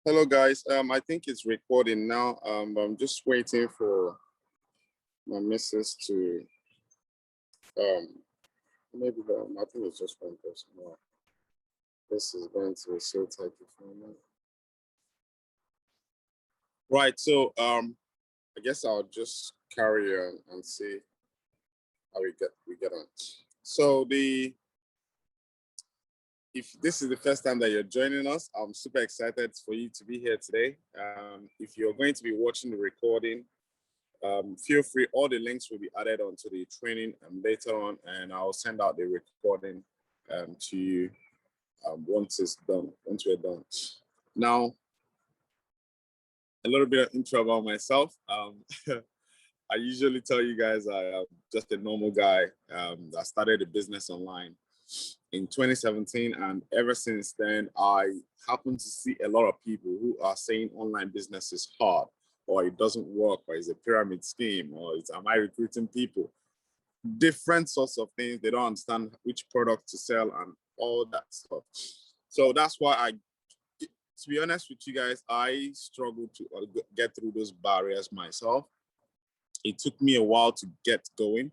Hello guys, I think it's recording now. I'm just waiting for my missus to maybe I think it's just one person. Wow. This is going to be so tight for me. Right, so I guess I'll just carry on and see how we get on. So if this is the first time that you're joining us, I'm super excited for you to be here today. If you're going to be watching the recording, feel free, all the links will be added onto the training later on, and I'll send out the recording to you once it's done, once we're done. Now, a little bit of intro about myself. I usually tell you guys I am just a normal guy that started a business online in 2017, and ever since then, I happen to see a lot of people who are saying online business is hard, or it doesn't work, or it's a pyramid scheme, or am I recruiting people? Different sorts of things. They don't understand which product to sell and all that stuff. So that's why to be honest with you guys, I struggled to get through those barriers myself. It took me a while to get going.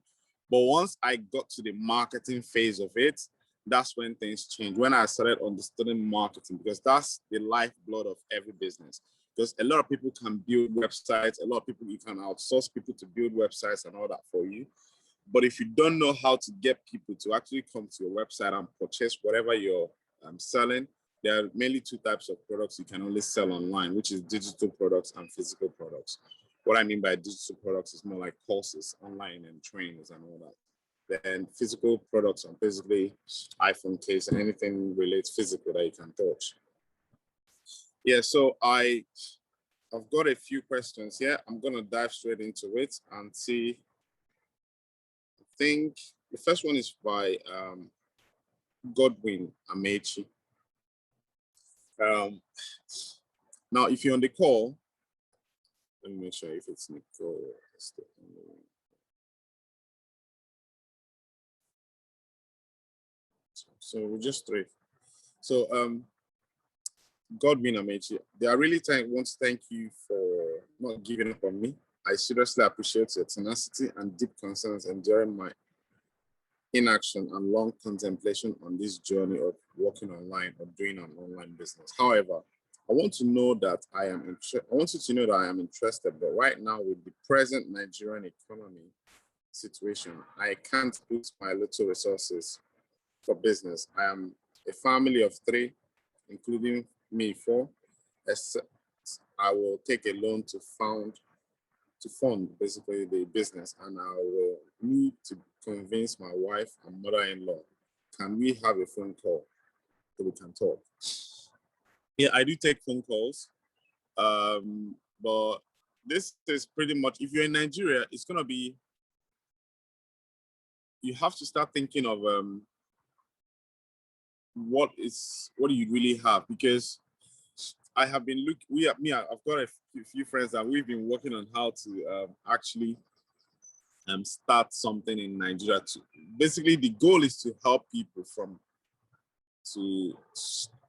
But once I got to the marketing phase of it, that's when things changed. When I started understanding marketing, because that's the lifeblood of every business. Because a lot of people can build websites, a lot of people, you can outsource people to build websites and all that for you. But if you don't know how to get people to actually come to your website and purchase whatever you're selling, there are mainly two types of products you can only sell online, which is digital products and physical products. What I mean by digital products is more like courses online and trainings and all that. Then physical products are basically iPhone case and anything related physical that you can touch. Yeah, so I've got a few questions here. I'm gonna dive straight into it and see. I think the first one is by Godwin Amechi. Now, if you're on the call, let me make sure if it's Nicole. So we're just three. So Godwin Amechi, I really want to thank you for not giving up on me. I seriously appreciate your tenacity and deep concerns enduring my inaction and long contemplation on this journey of working online or doing an online business. However, I want you to know that I am interested, but right now with the present Nigerian economy situation, I can't put my little resources for business. I am a family of three, including me, four. I will take a loan to fund basically the business, and I will need to convince my wife and mother-in-law. Can we have a phone call so we can talk? Yeah, I do take phone calls, but this is pretty much, if you're in Nigeria, it's gonna be, you have to start thinking of what do you really have, because I have been I've got a few friends that we've been working on how to actually start something in Nigeria. Basically, the goal is to help people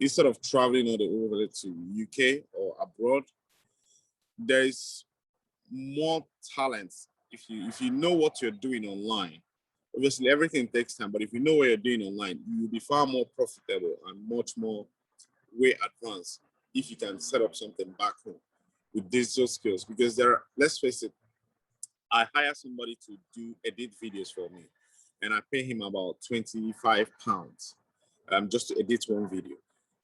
instead of traveling all the over to UK or abroad. There's more talent if you know what you're doing online. Obviously, everything takes time, but if you know what you're doing online, you'll be far more profitable and much more way advanced if you can set up something back home with digital skills. Because let's face it, I hire somebody to edit videos for me, and I pay him about £25 just to edit one video.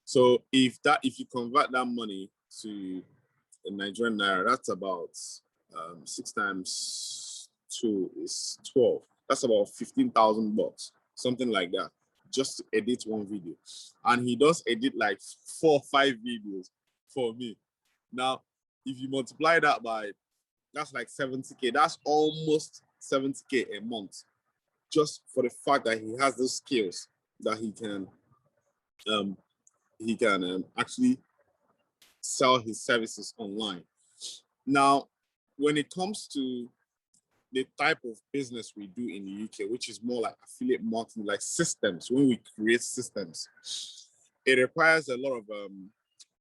So if you convert that money to the Nigerian naira, that's about 6 times 2 is 12. That's about 15,000 bucks, something like that, just to edit one video. And he does edit like 4 or 5 videos for me. Now, if you multiply that by, that's like 70K. That's almost 70K a month, just for the fact that he has those skills that he can actually sell his services online. Now, when it comes to the type of business we do in the UK, which is more like affiliate marketing, like systems, when we create systems, it requires a lot of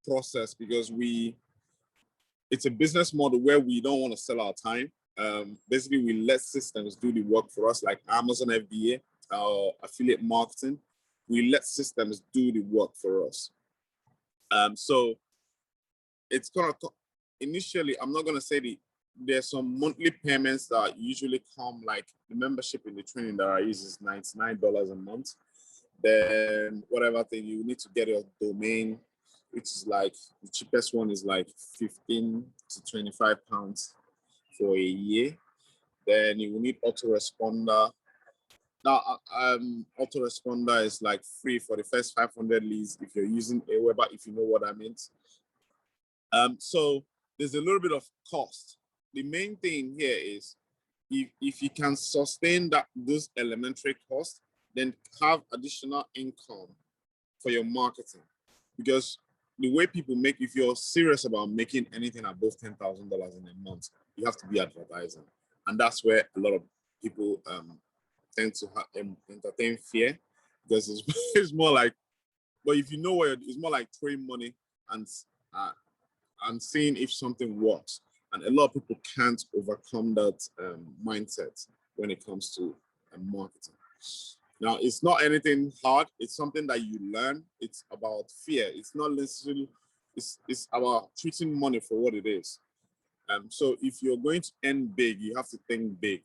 process because it's a business model where we don't want to sell our time. Basically, we let systems do the work for us, like Amazon FBA, affiliate marketing. We let systems do the work for us. So it's gonna initially, I'm not gonna say there's some monthly payments that usually come, like the membership in the training that I use is $99 a month. Then whatever thing you need to get your domain, which is like the cheapest one is like 15 to 25 pounds for a year. Then you will need autoresponder. Now, autoresponder is like free for the first 500 leads if you're using Aweber, if you know what I mean. So there's a little bit of cost. The main thing here is if you can sustain those elementary costs, then have additional income for your marketing. Because the way people make, if you're serious about making anything above $10,000 in a month, you have to be advertising. And that's where a lot of people tend to entertain fear, because it's more like, but if you know where it's more like throwing money and seeing if something works. And a lot of people can't overcome that mindset when it comes to marketing. Now, it's not anything hard. It's something that you learn. It's about fear. It's not necessarily, it's about treating money for what it is. So if you're going to earn big, you have to think big.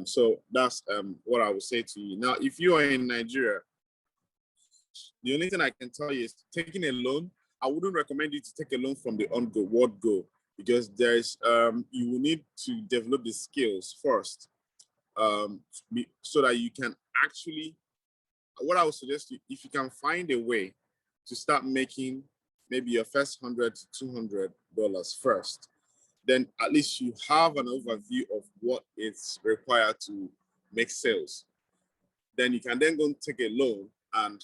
So that's what I would say to you. Now, if you are in Nigeria, the only thing I can tell you is taking a loan. I wouldn't recommend you to take a loan from the word go, because there's you will need to develop the skills first, so that you can actually. What I would suggest you, if you can find a way to start making maybe your first $100 to $200 first, then at least you have an overview of what is required to make sales. Then you can then go and take a loan and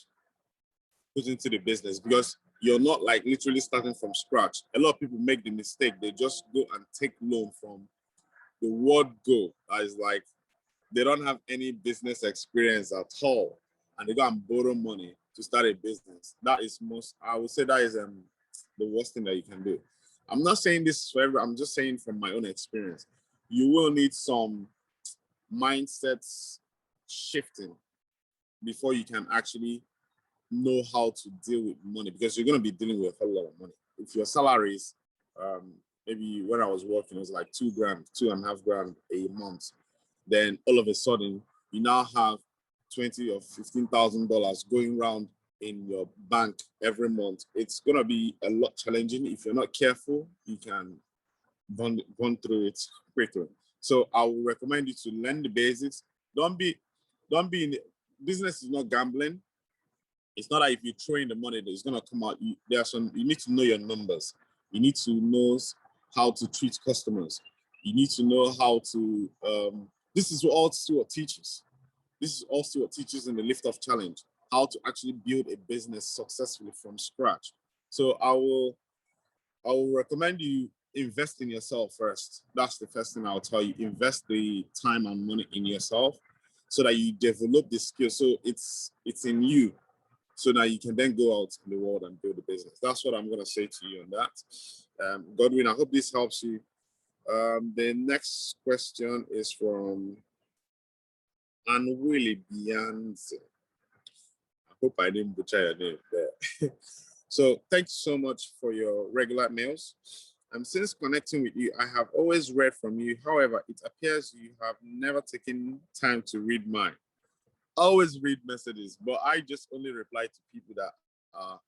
put into the business, because you're not like literally starting from scratch. A lot of people make the mistake. They just go and take loan from the word go. It's like they don't have any business experience at all, and they go and borrow money to start a business. That is I would say that is the worst thing that you can do. I'm not saying this for everyone. I'm just saying from my own experience. You will need some mindsets shifting before you can actually know how to deal with money, because you're going to be dealing with a lot of money. If your salary is, maybe when I was working, it was like $2,000, $2.5 a month. Then all of a sudden, you now have $20,000 or $15,000 going around in your bank every month. It's going to be a lot challenging. If you're not careful, you can run through it quickly. So I would recommend you to learn the basics. Don't be in business is not gambling. It's not like if you throw in the money that it's going to come out. You need to know your numbers. You need to know how to treat customers. You need to know how to, this is all Stuart teaches. This is all Stuart teaches in the Lift Off Challenge, how to actually build a business successfully from scratch. So I will recommend you invest in yourself first. That's the first thing I'll tell you. Invest the time and money in yourself so that you develop the skill. So it's in you. So now you can then go out in the world and build a business. That's what I'm going to say to you on that. Godwin, I hope this helps you. The next question is from Anwili Beyonce. I hope I didn't butcher your name there. So thanks so much for your regular mails. Since connecting with you, I have always read from you. However, it appears you have never taken time to read mine. I always read messages, but I just only reply to people that are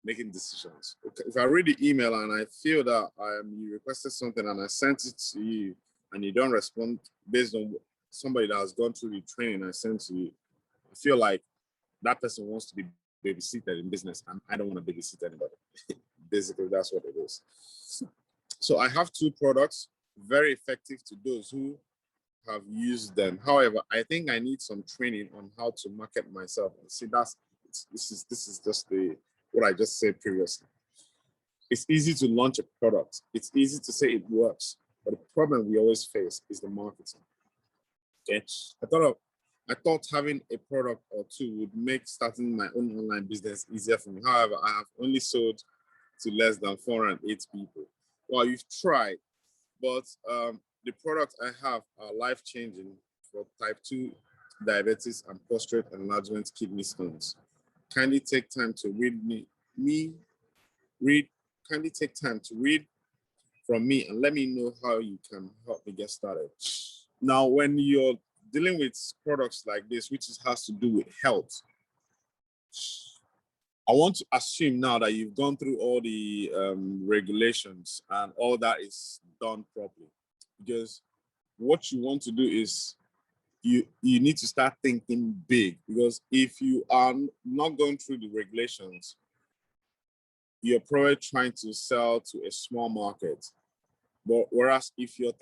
making decisions. If I read the email and I feel that you requested something and I sent it to you and you don't respond based on somebody that has gone through the training I sent to you, I feel like that person wants to be babysitted in business, and I don't want to babysit anybody. Basically, that's what it is. So I have 2 products, very effective to those who have used them. However, I think I need some training on how to market myself. See, this is just what I just said previously. It's easy to launch a product. It's easy to say it works, but the problem we always face is the marketing. Okay, I thought I thought having a product or two would make starting my own online business easier for me. However, I have only sold to less than 408 people. Well, you've tried, but the products I have are life-changing for type 2 diabetes and prostate enlargement kidney stones. Kindly take time to read, kindly take time to read from me and let me know how you can help me get started. Now, when you're dealing with products like this, which has to do with health, I want to assume now that you've gone through all the regulations and all that is done properly. Because what you want to do is you need to start thinking big. Because if you are not going through the regulations, you're probably trying to sell to a small market. But whereas if you're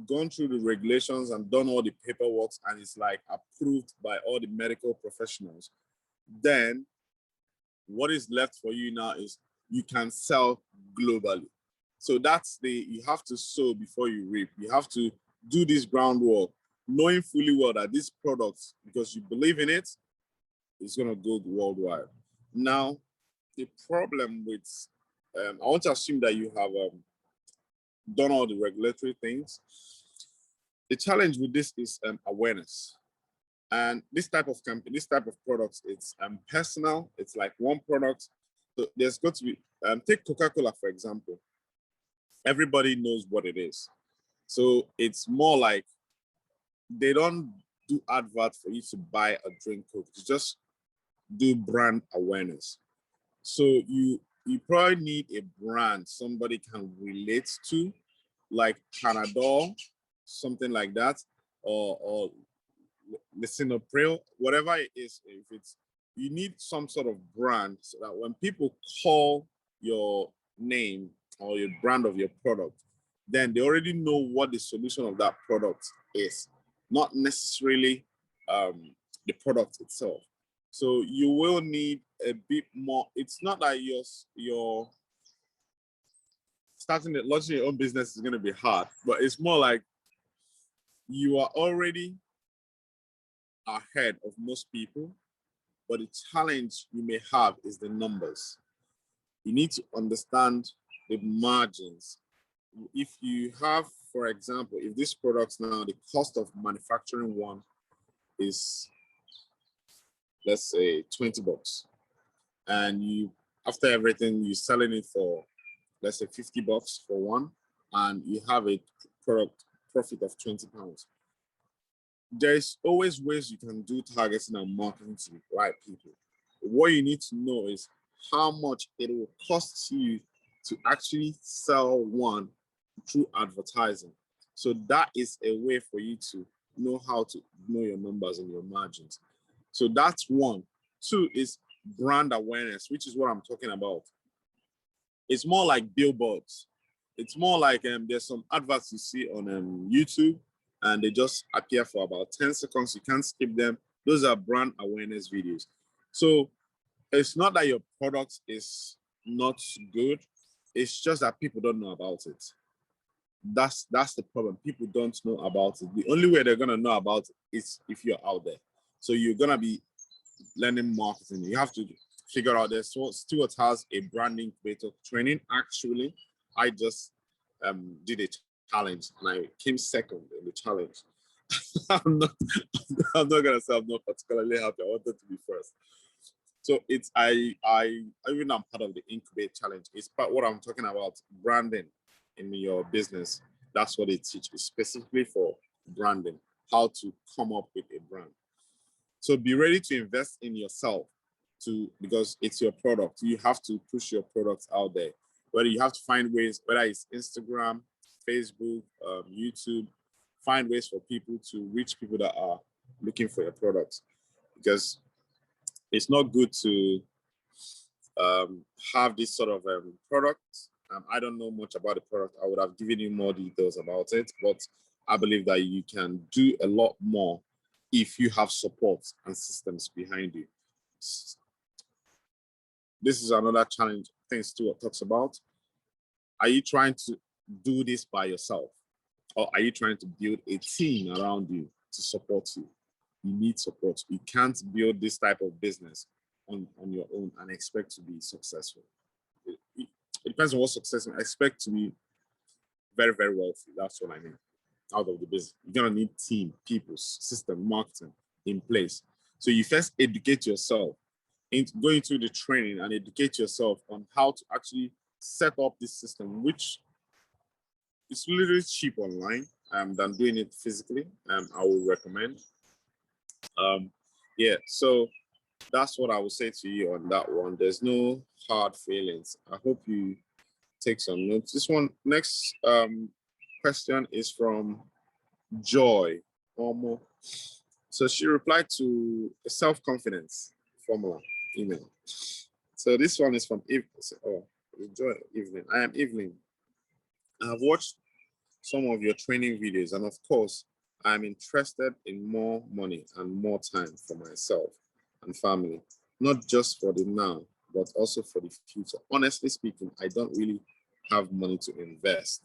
gone through the regulations and done all the paperwork and it's like approved by all the medical professionals, then what is left for you now is you can sell globally. So you have to sow before you reap. You have to do this groundwork, knowing fully well that this product, because you believe in it, is going to go worldwide. Now, the problem with, I want to assume that you have done all the regulatory things. The challenge with this is awareness. And this type of company, this type of products, it's personal. It's like one product. So there's got to be, take Coca-Cola, for example. Everybody knows what it is. So it's more like they don't do advert for you to buy a drink Coke. You just do brand awareness. So you probably need a brand somebody can relate to, like Panadol, something like that, or Lisinopril, whatever it is. If it's, you need some sort of brand so that when people call your name or your brand of your product, then they already know what the solution of that product is, not necessarily the product itself. So you will need a bit more. It's not that you're launching your own business is going to be hard, but it's more like you are already ahead of most people, but the challenge you may have is the numbers. You need to understand the margins. If you have, for example, if this product now, the cost of manufacturing one is, let's say, 20 bucks, and you, after everything, you're selling it for, let's say, 50 bucks for one, and you have a product profit of 20 pounds. There's always ways you can do targeting and marketing to the right people. What you need to know is how much it will cost you to actually sell one through advertising. So that is a way for you to know how to know your numbers and your margins. So that's one. Two is brand awareness, which is what I'm talking about. It's more like billboards. It's more like there's some adverts you see on YouTube and they just appear for about 10 seconds. You can't skip them. Those are brand awareness videos. So it's not that your product is not good. It's just that people don't know about it. That's the problem. People don't know about it. The only way they're going to know about it is if you're out there. So you're going to be learning marketing. You have to figure out this. So Stuart has a branding incubator training. Actually, I just did a challenge and I came second in the challenge. I'm not gonna say I'm not particularly happy. I wanted to be first. So it's I even I'm part of the incubate challenge. It's part what I'm talking about, branding in your business. That's what they teach. It's specifically for branding, how to come up with a brand. So be ready to invest in yourself because it's your product. You have to push your products out there. Whether you have to find ways, whether it's Instagram, Facebook, YouTube, find ways for people to reach people that are looking for your products. Because it's not good to have this sort of product. I don't know much about the product. I would have given you more details about it, but I believe that you can do a lot more if you have support and systems behind you. This is another challenge thing Stuart talks about. Are you trying to do this by yourself? Or are you trying to build a team around you to support you? You need support. You can't build this type of business on your own and expect to be successful. It depends on what success means. Expect to be very, very wealthy. That's what I mean. Out of the business, you're gonna need team, people, system, marketing in place. So you first educate yourself into going through the training and educate yourself on how to actually set up this system, which is literally cheap online than doing it physically. I would recommend. Yeah, so that's what I would say to you on that one. There's no hard feelings. I hope you take some notes. This one, next question is from Joy Omo. So she replied to a self-confidence formula email. So this one is from Eve. Oh, Joy Evelyn. I am Evelyn. I have watched some of your training videos, and of course, I'm interested in more money and more time for myself and family, not just for the now, but also for the future. Honestly speaking, I don't really have money to invest,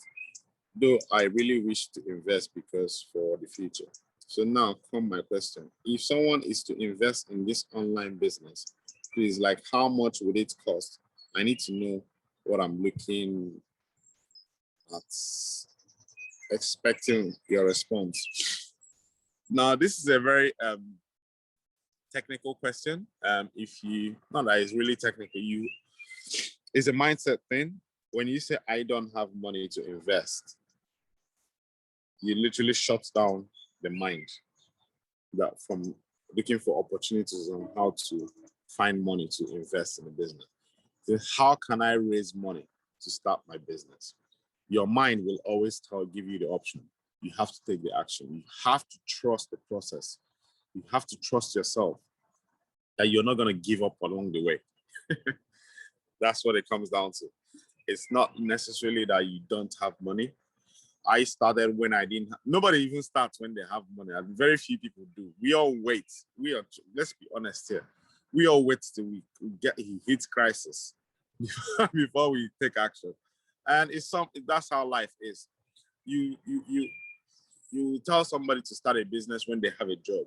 though I really wish to invest because for the future. So now come my question. If someone is to invest in this online business, please, like, how much would it cost? I need to know what I'm looking at, expecting your response. Now, this is a very technical question. If you, not that it's really technical, it's a mindset thing. When you say, I don't have money to invest, you literally shut down the mind that from looking for opportunities on how to find money to invest in a business. Then how can I raise money to start my business? Your mind will always give you the option. You have to take the action. You have to trust the process. You have to trust yourself that you're not going to give up along the way. That's what it comes down to. It's not necessarily that you don't have money. I started when I didn't. Nobody even starts when they have money. And very few people do. We all wait. Let's be honest here. We all wait till we hit crisis before we take action. And that's how life is. You tell somebody to start a business when they have a job.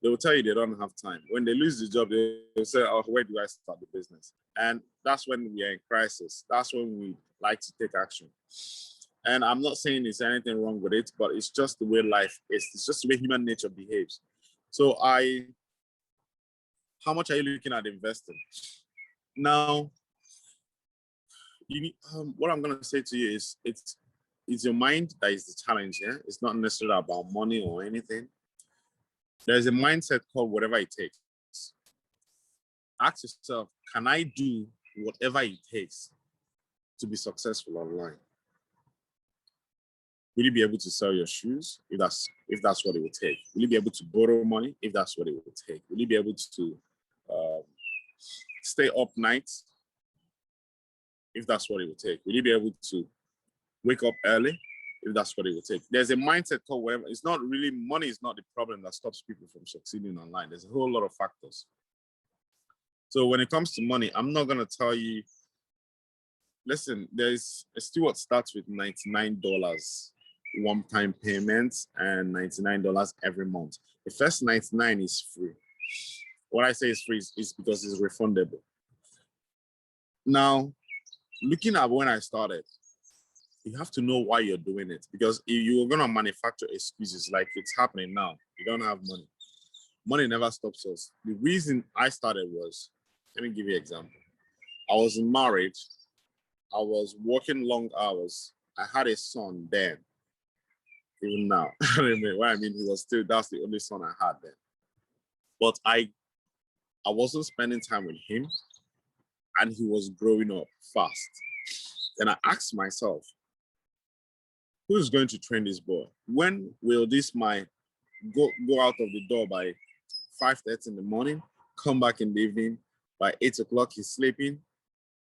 They will tell you they don't have time. When they lose the job, they'll say, oh, where do I start the business? And that's when we are in crisis. That's when we like to take action. And I'm not saying there's anything wrong with it, but it's just the way life is. It's just the way human nature behaves. So how much are you looking at investing? Now, what I'm going to say to you is it's your mind that is the challenge here. Yeah? It's not necessarily about money or anything. There's a mindset called whatever it takes. Ask yourself, can I do whatever it takes to be successful online? Will you be able to sell your shoes if that's what it would take? Will you be able to borrow money if that's what it would take? Will you be able to stay up nights if that's what it would take? Will you be able to wake up early if that's what it would take? There's a mindset called whatever. It's not really, money is not the problem that stops people from succeeding online. There's a whole lot of factors. So when it comes to money, I'm not going to tell you, listen, there's a steward starts with $99 one-time payments and $99 every month. The first 99 is free. What I say is free is because it's refundable. Now, looking at when I started, you have to know why you're doing it, because if you're going to manufacture excuses like it's happening now, you don't have money. Money never stops us. The reason I started was, let me give you an example. I was in marriage. I was working long hours. I had a son then. Even now, that's the only son I had then. But I wasn't spending time with him, and he was growing up fast. And I asked myself, who's going to train this boy? When will this man go out of the door by 5:30 in the morning, come back in the evening, by 8 o'clock he's sleeping?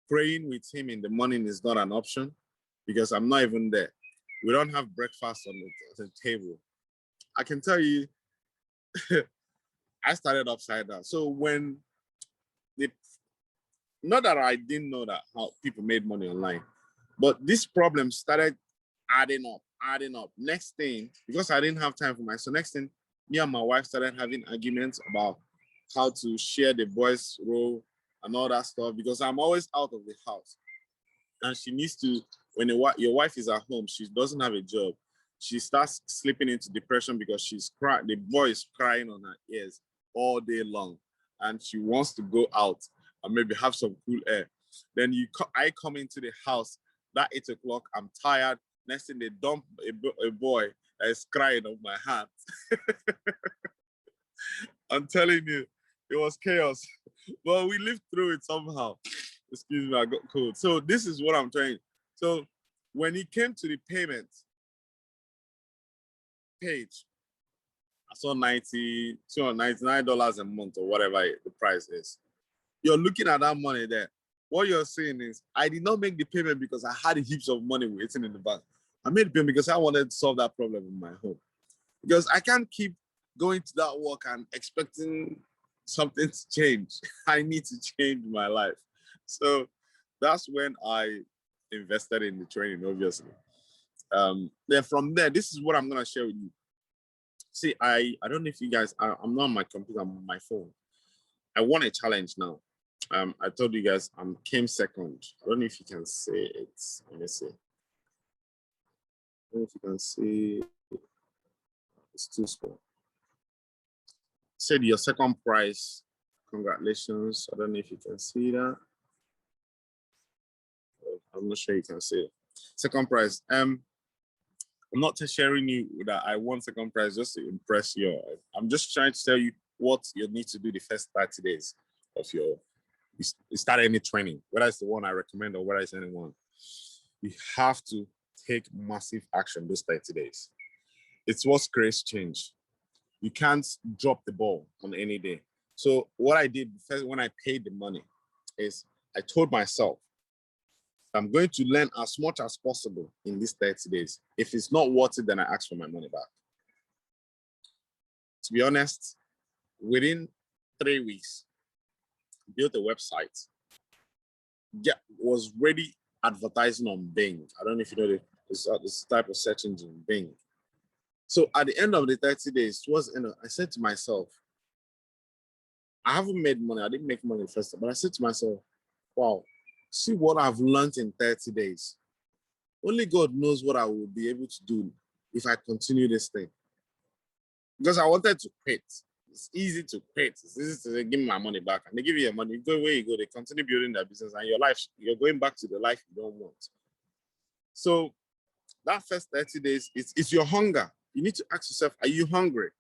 Praying with him in the morning is not an option because I'm not even there. We don't have breakfast on the table. I can tell you, I started upside down. So not that I didn't know that how people made money online, but this problem started adding up. Next thing, because I didn't have time for myself, next thing, me and my wife started having arguments about how to share the boys' role and all that stuff because I'm always out of the house. And she needs to, when your wife is at home, she doesn't have a job. She starts slipping into depression because she's crying. The boy is crying on her ears all day long, and she wants to go out and maybe have some cool air. Then I come into the house that 8 o'clock. I'm tired. Next thing they dump a boy that is crying on my hand. I'm telling you, it was chaos, but we lived through it somehow. Excuse me, I got cold. So this is what I'm trying. So when it came to the payment page, I saw $299 a month or whatever the price is. You're looking at that money there. What you're saying is, I did not make the payment because I had heaps of money waiting in the bank. I made the payment because I wanted to solve that problem in my home. Because I can't keep going to that work and expecting something to change. I need to change my life. So that's when I invested in the training, obviously. Then from there, this is what I'm going to share with you. See, I don't know if you guys, I'm not on my computer, I'm on my phone. I won a challenge now. I told you guys I came second. I don't know if you can see it. Let me see. I don't know if you can see. It's too small. Said your second prize. Congratulations. I don't know if you can see that. I'm not sure you can see it. Second prize. I'm not sharing you that I won second prize just to impress you. I'm just trying to tell you what you need to do the first 30 days of you start any training, whether it's the one I recommend or whether it's anyone. You have to take massive action those 30 days. It's what creates change. You can't drop the ball on any day. So what I did first when I paid the money is I told myself, I'm going to learn as much as possible in these 30 days. If it's not worth it, then I ask for my money back. To be honest, within 3 weeks, built a website, was ready advertising on Bing. I don't know if you know this type of search engine, Bing. So at the end of the 30 days, I said to myself, I haven't made money. I didn't make money first, but I said to myself, wow, see what I've learned in 30 days. Only God knows what I will be able to do if I continue this thing. Because I wanted to quit. It's easy to quit. It's easy to say, give me my money back. And they give you your money. You go where you go. They continue building their business. And your life, you're going back to the life you don't want. So that first 30 days, it's your hunger. You need to ask yourself, are you hungry?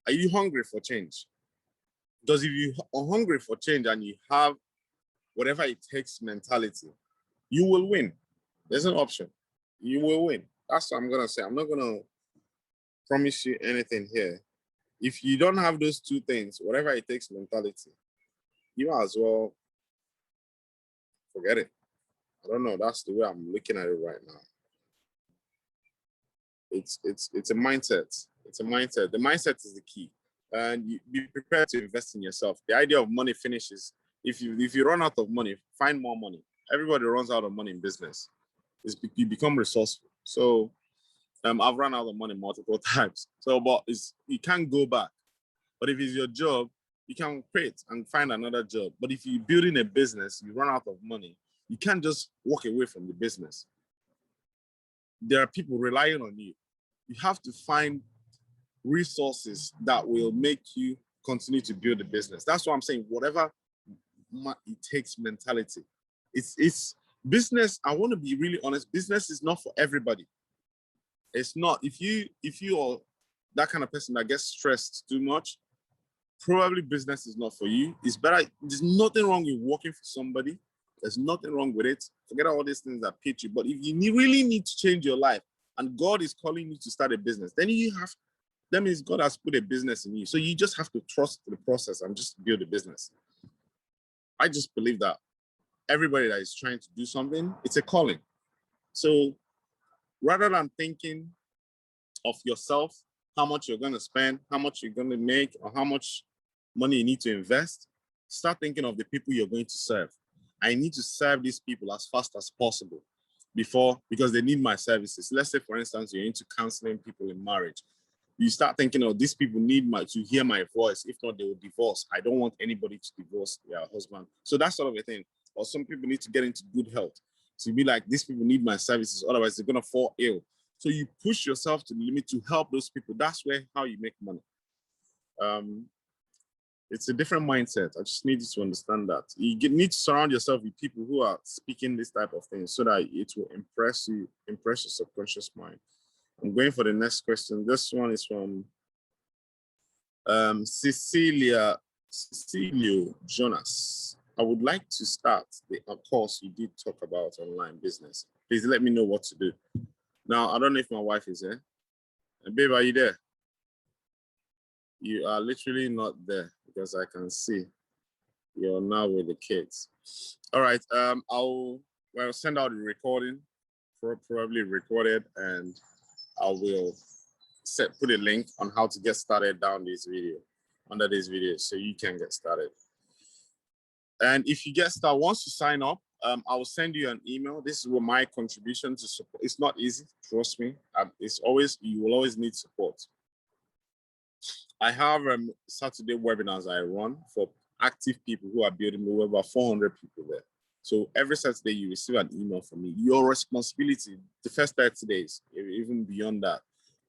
Are you hungry for change? Because if you are hungry for change and you have whatever it takes mentality, you will win. There's an option. You will win. That's what I'm going to say. I'm not going to promise you anything here. If you don't have those two things, whatever it takes mentality, you might as well forget it. I don't know. That's the way I'm looking at it right now. It's a mindset. It's a mindset. The mindset is the key. And you be prepared to invest in yourself. The idea of money finishes. If you run out of money, find more money. Everybody runs out of money in business. You become resourceful. So I've run out of money multiple times. So, but you can't go back. But if it's your job, you can quit and find another job. But if you're building a business, you run out of money, you can't just walk away from the business. There are people relying on you. You have to find resources that will make you continue to build the business. That's what I'm saying. Whatever it takes mentality. It's business. I want to be really honest. Business is not for everybody. It's not. If you are that kind of person that gets stressed too much, probably business is not for you. It's better. There's nothing wrong with working for somebody. There's nothing wrong with it. Forget all these things that pitch you. But if you really need to change your life and God is calling you to start a business, then that means God has put a business in you. So you just have to trust the process and just build a business. I just believe that everybody that is trying to do something, it's a calling. So rather than thinking of yourself, how much you're going to spend, how much you're going to make, or how much money you need to invest, start thinking of the people you're going to serve. I need to serve these people as fast as possible because they need my services. Let's say, for instance, you're into counseling people in marriage. You start thinking, oh, these people need to hear my voice. If not, they will divorce. I don't want anybody to divorce their husband. So that's sort of a thing. Or some people need to get into good health. To be like, these people need my services, otherwise they're gonna fall ill. So you push yourself to the limit to help those people. That's how you make money. It's a different mindset. I just need you to understand that. You need to surround yourself with people who are speaking this type of thing so that it will impress you, impress your subconscious mind. I'm going for the next question. This one is from Cecilio Jonas. I would like to start the course you did talk about online business. Please let me know what to do. Now, I don't know if my wife is there. Babe, are you there? You are literally not there because I can see you're now with the kids. All right, I'll send out the recording, probably recorded, and I will put a link on how to get started under this video, so you can get started. And if you get started, once you sign up, I will send you an email. This is what my contribution to support. It's not easy, trust me. You will always need support. I have Saturday webinars I run for active people who are building. We have about 400 people there. So every Saturday you receive an email from me. Your responsibility, the first 30 days, even beyond that,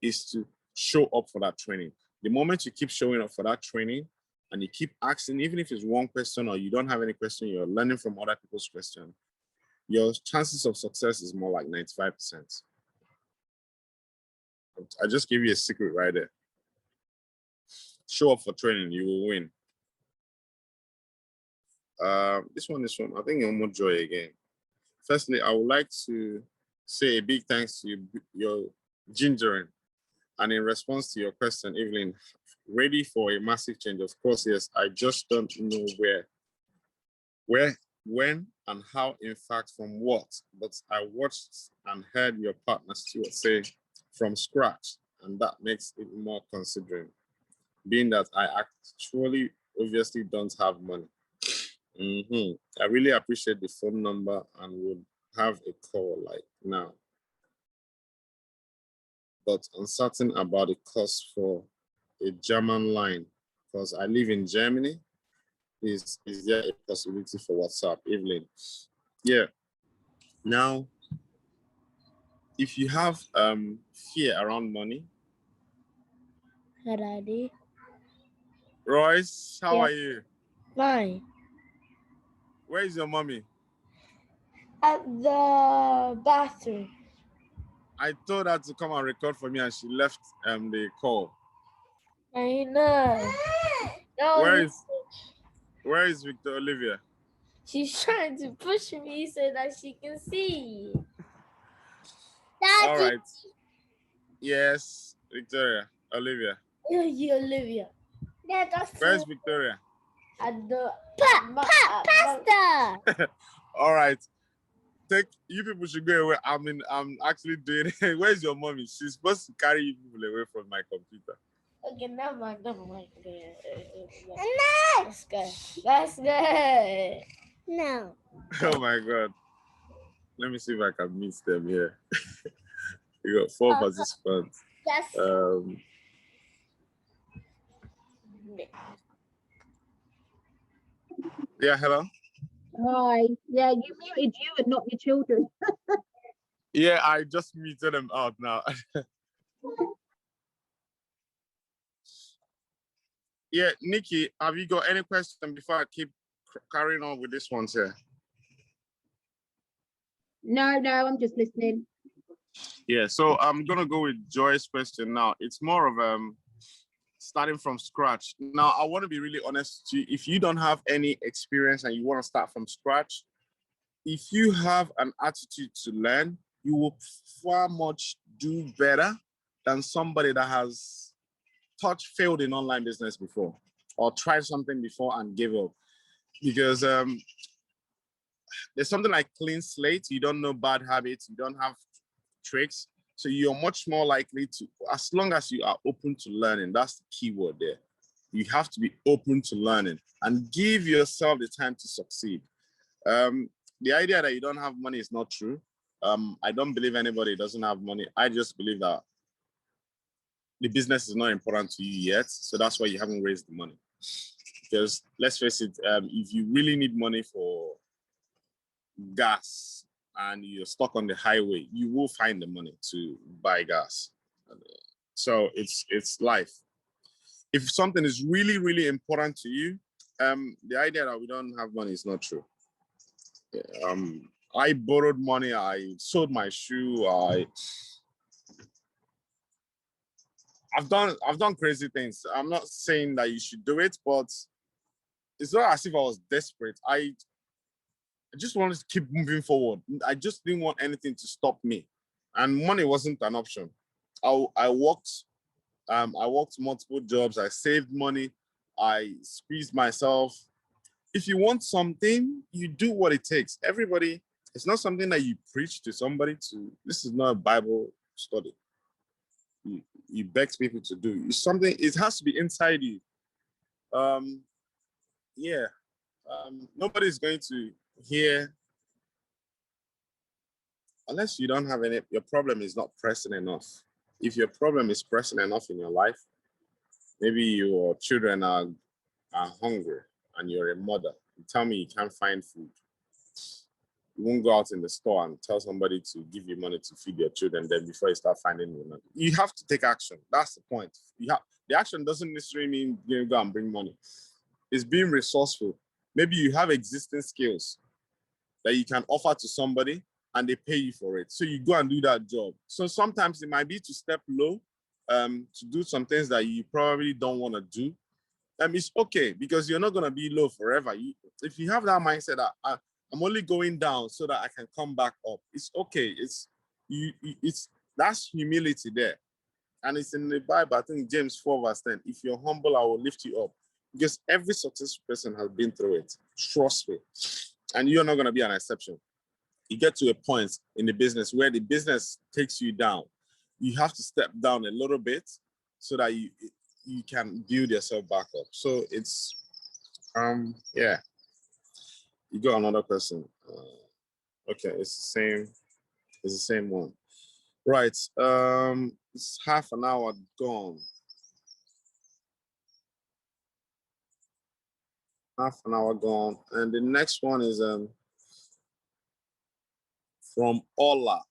is to show up for that training. The moment you keep showing up for that training and you keep asking, even if it's one question or you don't have any question, you're learning from other people's questions, your chances of success is more like 95%. I just gave you a secret right there. Show up for training, you will win. This one is from, I think, Nwanaji again. Firstly, I would like to say a big thanks to your gingering. And in response to your question, Evelyn, ready for a massive change? Of course, yes. I just don't know where, when, and how, in fact, from what. But I watched and heard your partner Stuart say from scratch, and that makes it more considering, being that I actually obviously don't have money. I really appreciate the phone number and would have a call like now. But uncertain about the cost for a German line because I live in Germany. Is there a possibility for WhatsApp, Evelyn? Yeah. Now, if you have fear around money. Hi, Daddy. Royce, how are you? Fine. Where is your mommy? At the bathroom. I told her to come and record for me and she left the call. I know. Where is Victor Olivia? She's trying to push me so that she can see. Daddy. All right. Yes, Victoria, Olivia. Olivia. Where's Victoria? At the pasta. All right. You people should go away. I'm actually doing it. Where's your mommy? She's supposed to carry you people away from my computer. Okay, never mind. Let's go. Let's go. No. Oh my God. Let me see if I can meet them here. You got 4 participants. Yes. Yeah, hello. Hi. Yeah, you muted you and not your children. Yeah, I just muted them out now. Yeah, Nikki, have you got any question before I keep carrying on with this one here? No, I'm just listening. Yeah, so I'm gonna go with Joy's question now. It's more of starting from scratch. Now, I want to be really honest with you. If you don't have any experience and you want to start from scratch, if you have an attitude to learn, you will far much do better than somebody that has failed in online business before or tried something before and gave up. Because there's something like clean slate. You don't know bad habits. You don't have tricks. So you're much more likely to, as long as you are open to learning, that's the key word there. You have to be open to learning and give yourself the time to succeed. The idea that you don't have money is not true. I don't believe anybody doesn't have money. I just believe that the business is not important to you yet, so that's why you haven't raised the money. Because let's face it, if you really need money for gas and you're stuck on the highway, you will find the money to buy gas. So it's life. If something is really, really important to you, the idea that we don't have money is not true. I borrowed money, I sold my shoe, I've done crazy things. I'm not saying that you should do it, but it's not as if I was desperate. I just wanted to keep moving forward. I just didn't want anything to stop me. And money wasn't an option. I worked multiple jobs, I saved money, I squeezed myself. If you want something, you do what it takes. Everybody, it's not something that you preach to somebody to. This is not a Bible study. You beg people to do. It's something, it has to be inside you. Yeah. Nobody's going to hear, unless you don't have any, your problem is not pressing enough. If your problem is pressing enough in your life, maybe your children are hungry and you're a mother. You tell me you can't find food. You won't go out in the store and tell somebody to give you money to feed your children, then before you start finding money. You have to take action. That's the point. The action doesn't necessarily mean you go and bring money. It's being resourceful. Maybe you have existing skills that you can offer to somebody and they pay you for it. So you go and do that job. So sometimes it might be to step low, to do some things that you probably don't want to do. It's okay, because you're not going to be low forever. If you have that mindset that I'm only going down so that I can come back up, it's okay. That's humility there. And it's in the Bible, I think James 4 verse 10. If you're humble, I will lift you up. Because every successful person has been through it. Trust me. And you're not going to be an exception. You get to a point in the business where the business takes you down. You have to step down a little bit so that you can build yourself back up. So it's, yeah. You got another person. Okay, it's the same one. Right, it's half an hour gone. Half an hour gone. And the next one is from Ola.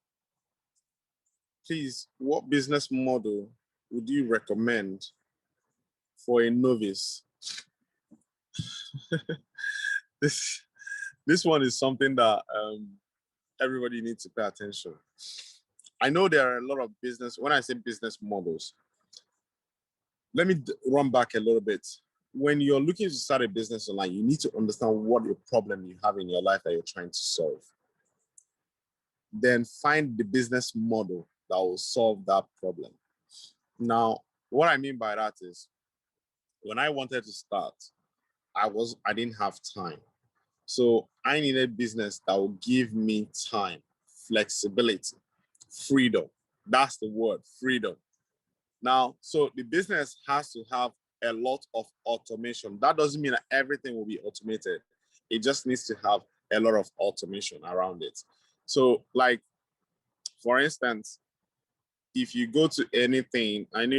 Please, what business model would you recommend for a novice? This one is something that everybody needs to pay attention. I know there are a lot of business, when I say business models, let me run back a little bit. When you're looking to start a business online, you need to understand what your problem you have in your life that you're trying to solve. Then find the business model that will solve that problem. Now, what I mean by that is, when I wanted to start, I didn't have time. So I needed business that will give me time, flexibility, freedom. That's the word, freedom. Now, so the business has to have a lot of automation. That doesn't mean that everything will be automated. It just needs to have a lot of automation around it. So like, for instance, if you go to any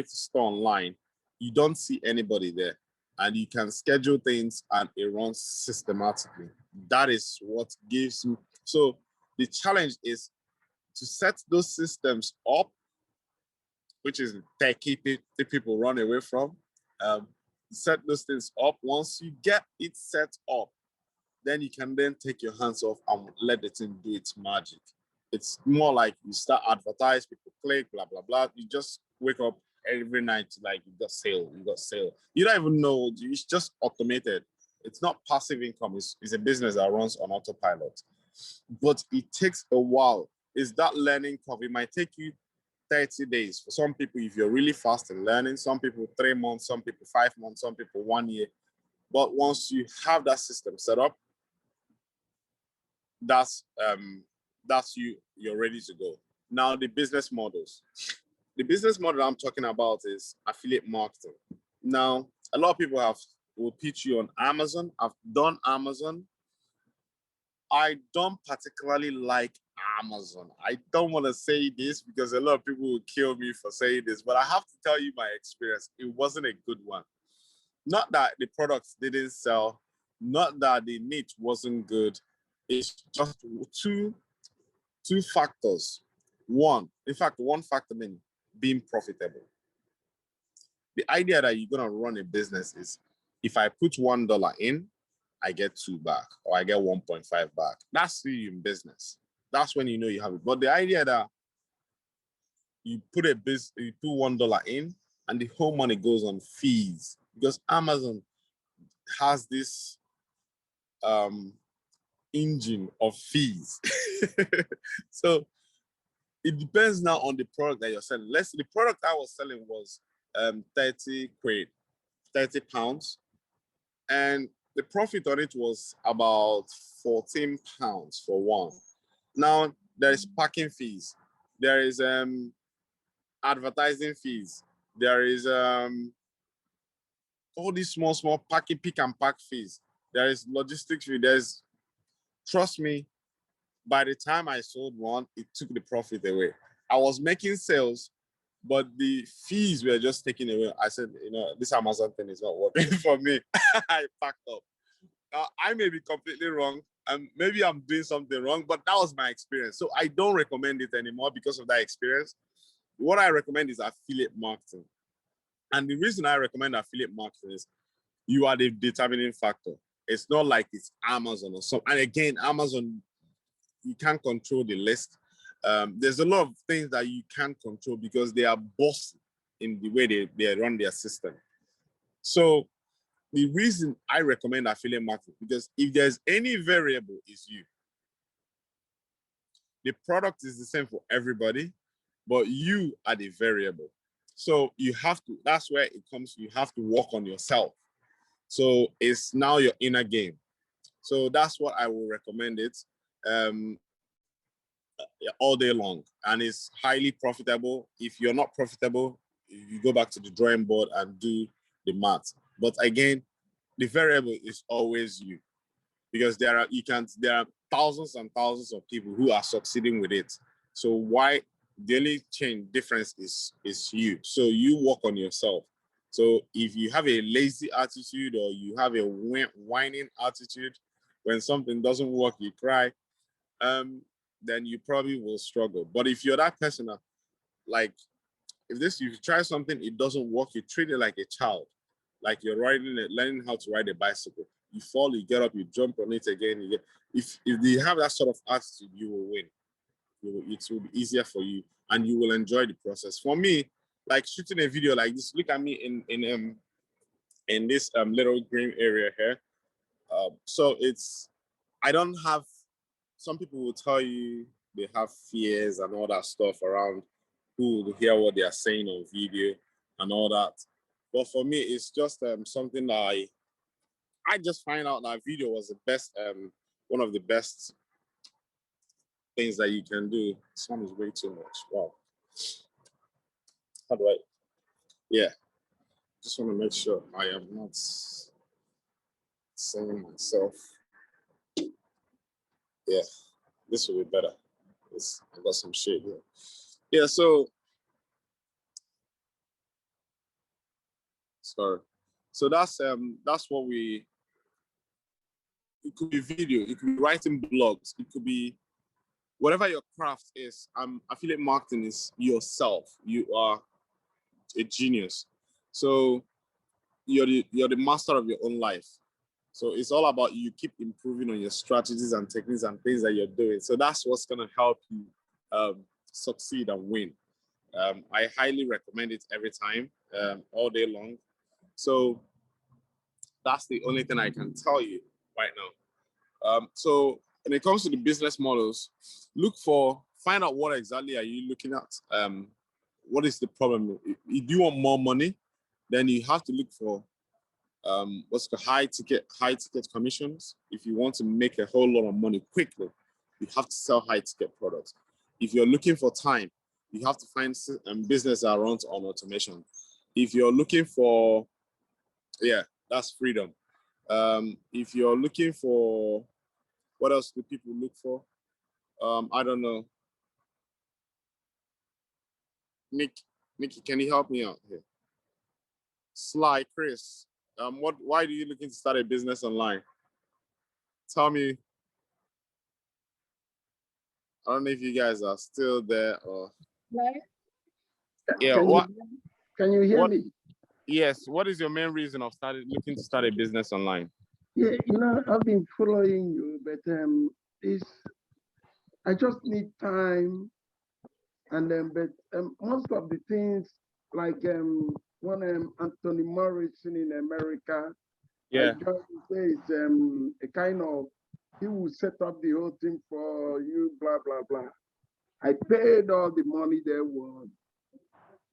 store online, you don't see anybody there, and you can schedule things and it runs systematically. That is what gives you. So the challenge is to set those systems up, which is techie people run away from. Set those things up. Once you get it set up, then you can then take your hands off and let the thing do its magic. It's more like you start advertise, people click, blah, blah, blah. You just wake up every night, like you got sale. You don't even know, it's just automated. It's not passive income, it's a business that runs on autopilot. But it takes a while. It's that learning curve. It might take you 30 days. For some people, if you're really fast in learning, some people 3 months, some people 5 months, some people 1 year. But once you have that system set up, that's you're ready to go. Now, the business models. The business model I'm talking about is affiliate marketing. Now, a lot of people will pitch you on Amazon. I've done Amazon. I don't particularly like Amazon. I don't want to say this because a lot of people will kill me for saying this, but I have to tell you my experience. It wasn't a good one. Not that the products didn't sell, not that the niche wasn't good. It's just two factors. One factor meaning being profitable. The idea that you're gonna run a business is if I put $1 in, I get 2 back, or I get 1.5 back. That's still in business. That's when you know you have it. But the idea that you put $1 in and the whole money goes on fees, because Amazon has this engine of fees. So it depends now on the product that you're selling. Let's say the product I was selling was 30 quid, 30 pounds. And the profit on it was about 14 pounds for one. Now there is packing fees. There is advertising fees. There is all these small packing, pick and pack fees. There is logistics fee. Trust me, by the time I sold one, it took the profit away. I was making sales, but the fees were just taken away. I said, this Amazon thing is not working for me. I packed up. I may be completely wrong, and maybe I'm doing something wrong, but that was my experience. So I don't recommend it anymore because of that experience. What I recommend is affiliate marketing. And the reason I recommend affiliate marketing is you are the determining factor. It's not like it's Amazon or something. And again, Amazon, you can't control the list. There's a lot of things that you can't control because they are bossy in the way they run their system. So the reason I recommend affiliate marketing, because if there's any variable, is you. The product is the same for everybody, but you are the variable. So you have to, that's where it comes, you have to work on yourself. So it's now your inner game. So that's what I will recommend it all day long. And it's highly profitable. If you're not profitable, you go back to the drawing board and do the math. But again, the variable is always you, because there are thousands and thousands of people who are succeeding with it. So why the only difference is you. So you work on yourself. So if you have a lazy attitude or you have a whining attitude, when something doesn't work, you cry, then you probably will struggle. But if you're that person that, like, if you try something, it doesn't work, you treat it like a child, like you're learning how to ride a bicycle. You fall, you get up, you jump on it again. If you have that sort of attitude, you will win. It will be easier for you, and you will enjoy the process. For me, like shooting a video like this, look at me in this little green area here. So I don't have. Some people will tell you they have fears and all that stuff around who will hear what they are saying on video and all that. But for me, it's just something that I just find out that video was the best, one of the best things that you can do. This one is way too much. Wow. How do I? Yeah. Just want to make sure I am not saying myself. Yeah, this will be better. I got some shade here. Yeah, so sorry. So that's what it could be video, it could be writing blogs, it could be whatever your craft is. Affiliate marketing is yourself. You are a genius. So you're the master of your own life. So it's all about you keep improving on your strategies and techniques and things that you're doing. So that's what's going to help you succeed and win. I highly recommend it every time, all day long. So that's the only thing I can tell you right now. So when it comes to the business models, find out what exactly are you looking at. What is the problem? If you want more money, then you have to look for what's called high ticket commissions. If you want to make a whole lot of money quickly, you have to sell high ticket products. If you're looking for time, you have to find business that runs on automation. If you're looking for, that's freedom. If you're looking for What else do people look for? I don't know. Nikki, can you help me out here? Sly, Chris, why do you looking to start a business online? Tell me. I don't know if you guys are still there or. Yeah. Can you hear me? Yes. What is your main reason of looking to start a business online? Yeah, I've been following you, but I just need time, and then most of the things like when Anthony Morrison in America, Yeah. I just say it's a kind of, he will set up the whole thing for you, blah blah blah. I paid all the money they want.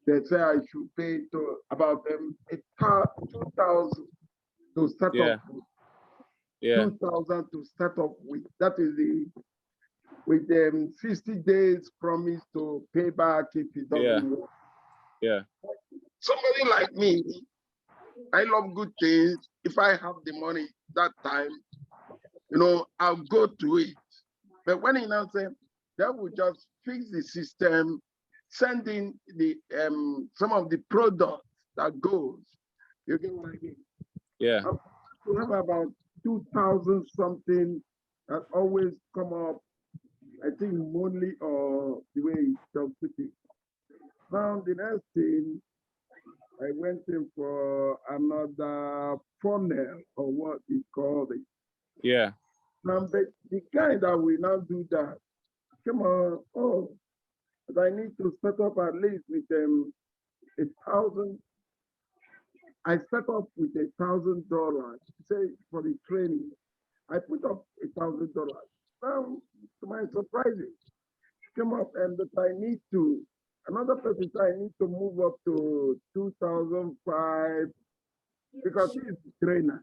They say I should pay to about 2,000 to start Yeah. up with. Yeah. 2,000 to start up with. That is with 60 days promise to pay back if it doesn't work. Yeah. Somebody like me, I love good things. If I have the money that time, I'll go to it. But when he now say that will just fix the system, sending the some of the products that goes. You get what I mean? Yeah. We have about 2,000 something that always come up. I think monthly or the way it's just put it. Now the next thing, I went in for another funnel or what he called it. Yeah. Now the guy that will now do that, come on, but I need to set up at least with 1,000. I set up with $1,000, say for the training. I put up $1,000. Now, to my surprise, came up and that I need to, another person said I need to move up to 2005 because he's the trainer.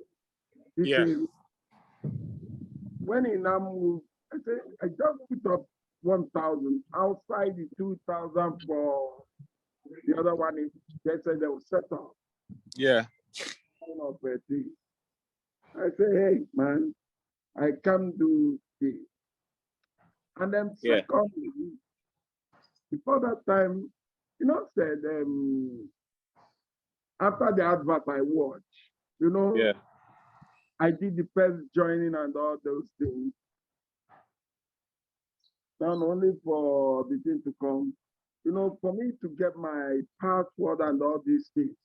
He said, when he now moved, I said, I just put up 1,000 outside the 2,000 for the other one. They said they will set up. Yeah. I say, hey, man, I can't do this. And then secondly, before that time, said after the advert I watched, I did the first joining and all those things. Not only for the thing to come, for me to get my password and all these things,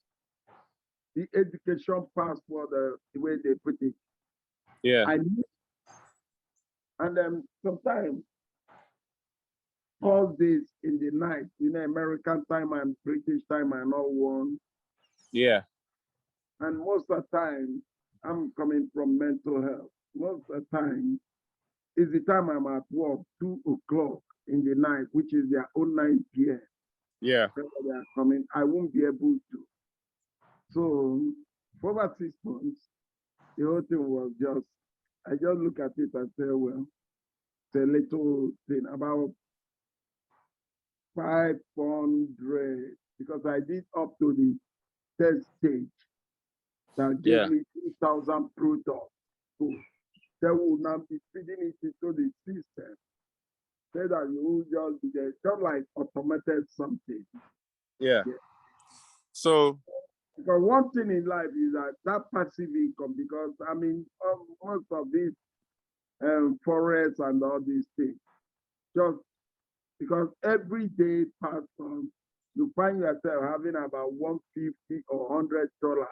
the education password, the way they put it. Yeah. And then sometimes Thursdays in the night, American time and British time are not one. Yeah. And most of the time, I'm coming from mental health. Most of the time, is the time I'm at work, 2 o'clock in the night, which is their own 9 p.m. Yeah. They are coming, I won't be able to. So for about 6 months, the whole thing was I just look at it and say, well, it's a little thing, about 500, because I did up to the third stage that gave me 2,000 products. So they will now be feeding it into the system. Say that you will just be there, just like automated something. Yeah. So because one thing in life is that passive income, because I mean most of these forests and all these things, just because every day pass on, you find yourself having about $150 or $100.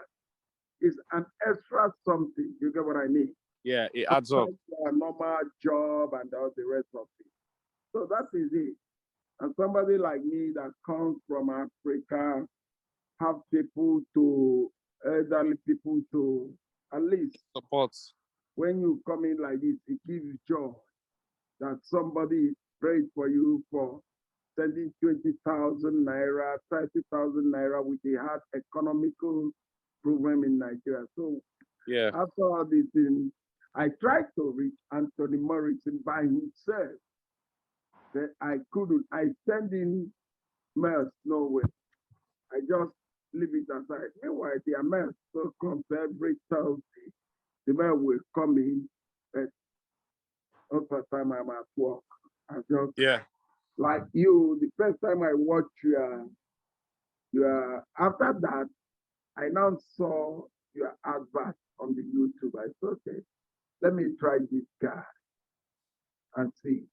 It's an extra something. You get what I mean? Yeah, it adds up. A normal job and all the rest of it. So that is it. And somebody like me that comes from Africa, have people to, elderly people to at least support. When you come in like this, it gives joy that somebody prayed for you for sending 20,000 naira, 30,000 naira with a hard economical program in Nigeria. So after all these things, I tried to reach Anthony Morrison by himself. That I couldn't. I send in mails nowhere. I just leave it aside. Meanwhile, the mail still comes every Thursday. The mail will come in. But Not the time I'm at work. I just Yeah. like you. The first time I watched your after that, I now saw your advert on the YouTube. I thought, okay, let me try this guy and see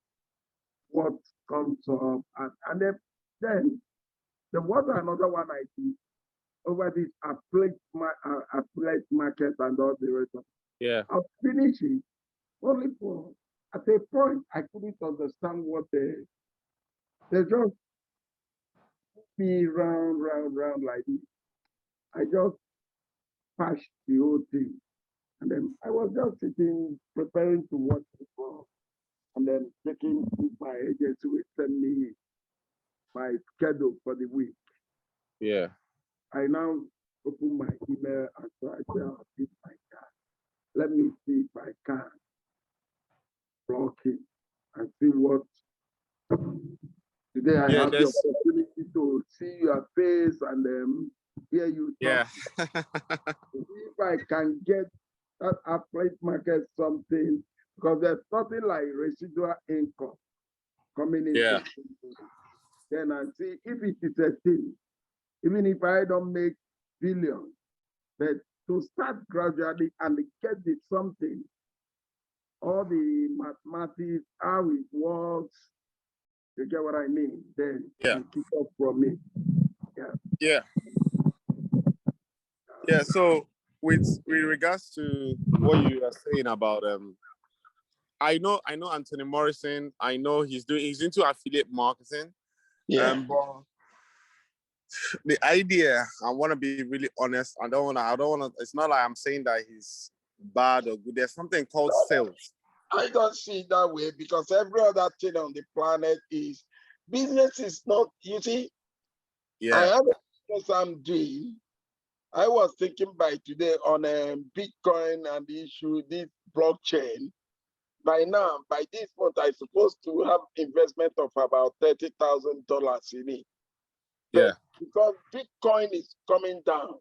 what comes up. And then there was another one I did over this affiliate market and all the rest of it. Yeah. I'll finish it only for at a point I couldn't understand what they just be round like this. I just patched the whole thing. And then I was just sitting, preparing to watch it for, and then checking if my agency will send me my schedule for the week. Yeah. I now open my email and so I say, oh, this my God. Let me see if I can block it and see what. Today I Yeah, have the there's opportunity to see your face and hear you talk. yeah. If I can get that affiliate market something, because there's nothing like residual income coming into Yeah. it. Then I see if it is a thing, even if I don't make billions, but to start gradually and get the something, all the mathematics, how it works, you get what I mean? Then Yeah. you pick up from it. Yeah. Yeah. So with regards to what you are saying about I know Anthony Morrison. I know he's into affiliate marketing. Yeah. But the idea, I want to be really honest. I don't want to, it's not like I'm saying that he's bad or good. There's something called sales. I don't see it that way because every other thing on the planet is business is not, you see, Yeah. I have a business I'm doing. I was thinking by today on Bitcoin and the issue, this blockchain. By now, by this month, I'm supposed to have investment of about $30,000 in it. Yeah. But because Bitcoin is coming down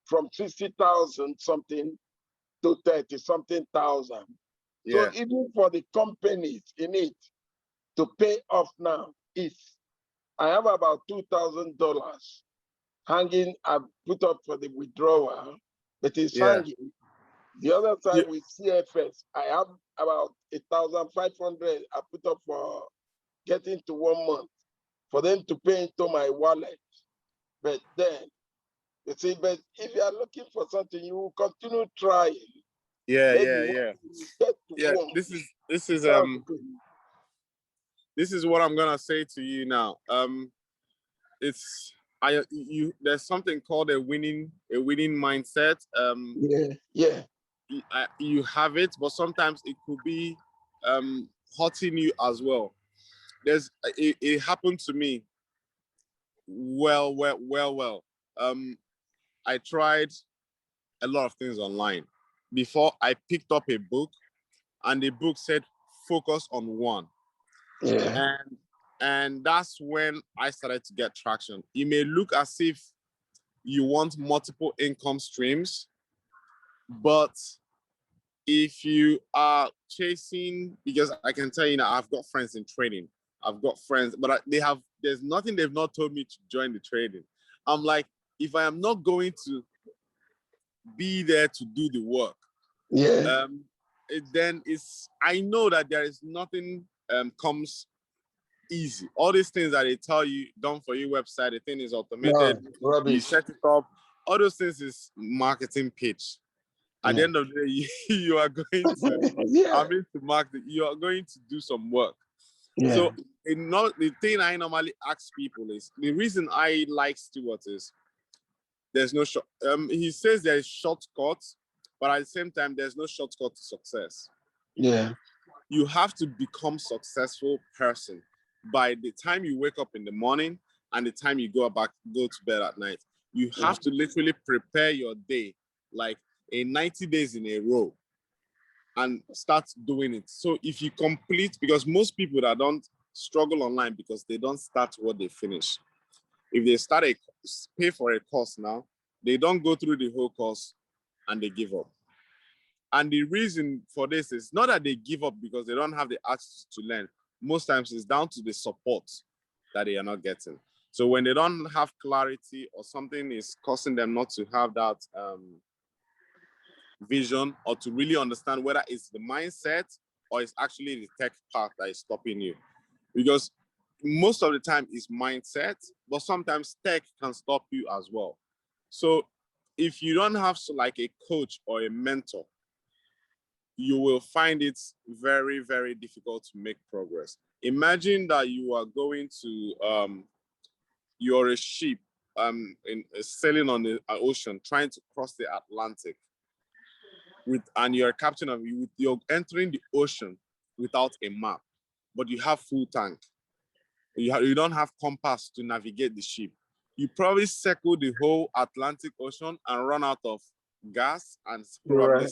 from 60,000 something to 30 something thousand. Yeah. So even for the companies in it to pay off now, I have about $2,000 hanging. I've put up for the withdrawal, but it's hanging. The other side with CFS, I have about 1,500 I put up for getting to 1 month for them to pay into my wallet. But then, you see, but if you are looking for something, you will continue trying. Yeah. Maybe Yeah. get to Yeah. one. This is what I'm gonna say to you now. There's something called a winning mindset. Yeah. You have it, but sometimes it could be hurting you as well. It happened to me. Well. I tried a lot of things online before I picked up a book, and the book said focus on one. Yeah. And that's when I started to get traction. It may look as if you want multiple income streams, but if you are chasing, because I can tell you now, I've got friends in trading. I've got friends, but there's nothing they've not told me to join the trading. I'm like, if I am not going to be there to do the work, then I know that there is nothing comes easy. All these things that they tell you, done for you website, the thing is automated, you set it up, all those things is marketing pitch. At the end of the day, you are going to market, you are going to do some work. So the thing I normally ask people is, the reason I like Stewart is there's no short, he says there is shortcuts, but at the same time, there's no shortcut to success. Yeah. You have to become successful person by the time you wake up in the morning and the time you go to bed at night. You have to literally prepare your day like 90 days in a row and start doing it. So if you complete, because most people that don't struggle online because they don't start what they finish. If they pay for a course now, they don't go through the whole course and they give up. And the reason for this is not that they give up because they don't have the access to learn. Most times it's down to the support that they are not getting. So when they don't have clarity or something is causing them not to have that vision or to really understand whether it's the mindset or it's actually the tech part that is stopping you. Because most of the time it's mindset, but sometimes tech can stop you as well. So if you don't have like a coach or a mentor, you will find it very, very difficult to make progress. Imagine that you are going to, you're a ship sailing on the ocean, trying to cross the Atlantic. And you're a captain of you, you're entering the ocean without a map, but you have full tank. You don't have compass to navigate the ship. You probably circle the whole Atlantic Ocean and run out of gas and probably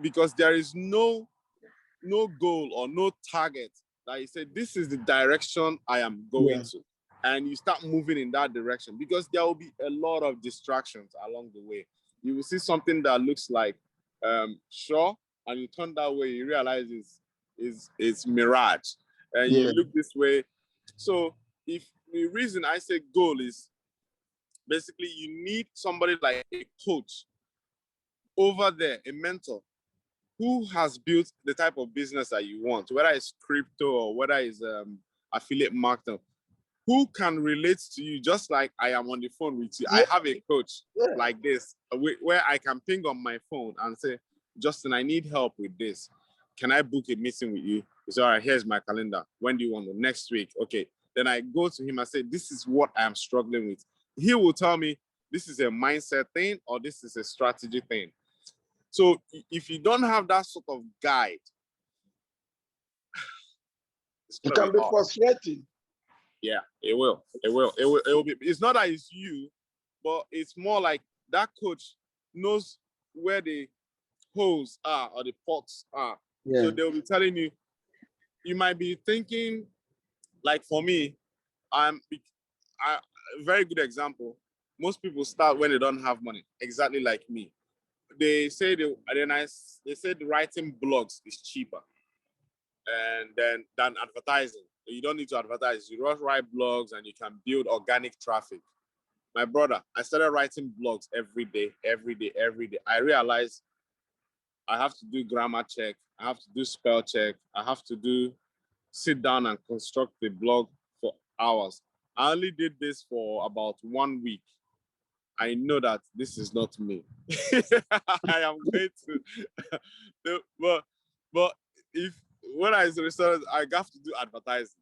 because there is no goal or no target that you say this is the direction I am going to, and you start moving in that direction, because there will be a lot of distractions along the way. You will see something that looks like shore, and you turn that way, you realize it's mirage, and you look this way. So if the reason I say goal is basically you need somebody like a coach over there, a mentor, who has built the type of business that you want, whether it's crypto or whether it's affiliate marketing, who can relate to you just like I am on the phone with you. I have a coach like this where I can ping on my phone and say, Justin, I need help with this. Can I book a meeting with you? He said, all right, here's my calendar. When do you want to? Next week. Okay. Then I go to him and say, this is what I'm struggling with. He will tell me, this is a mindset thing or this is a strategy thing. So if you don't have that sort of guide, it can be frustrating. Yeah, it will. It will be. It's not that it's you, but it's more like that coach knows where the holes are or the pots are. Yeah. So they'll be telling you, you might be thinking, like for me, a very good example. Most people start when they don't have money, exactly like me. They say they said writing blogs is cheaper than advertising. You don't need to advertise. You just write blogs and you can build organic traffic. My brother, I started writing blogs every day. I realized I have to do grammar check. I have to do spell check. I have to sit down and construct the blog for hours. I only did this for about 1 week. I know that this is not me. I am going to, but if when I started, I have to do advertising.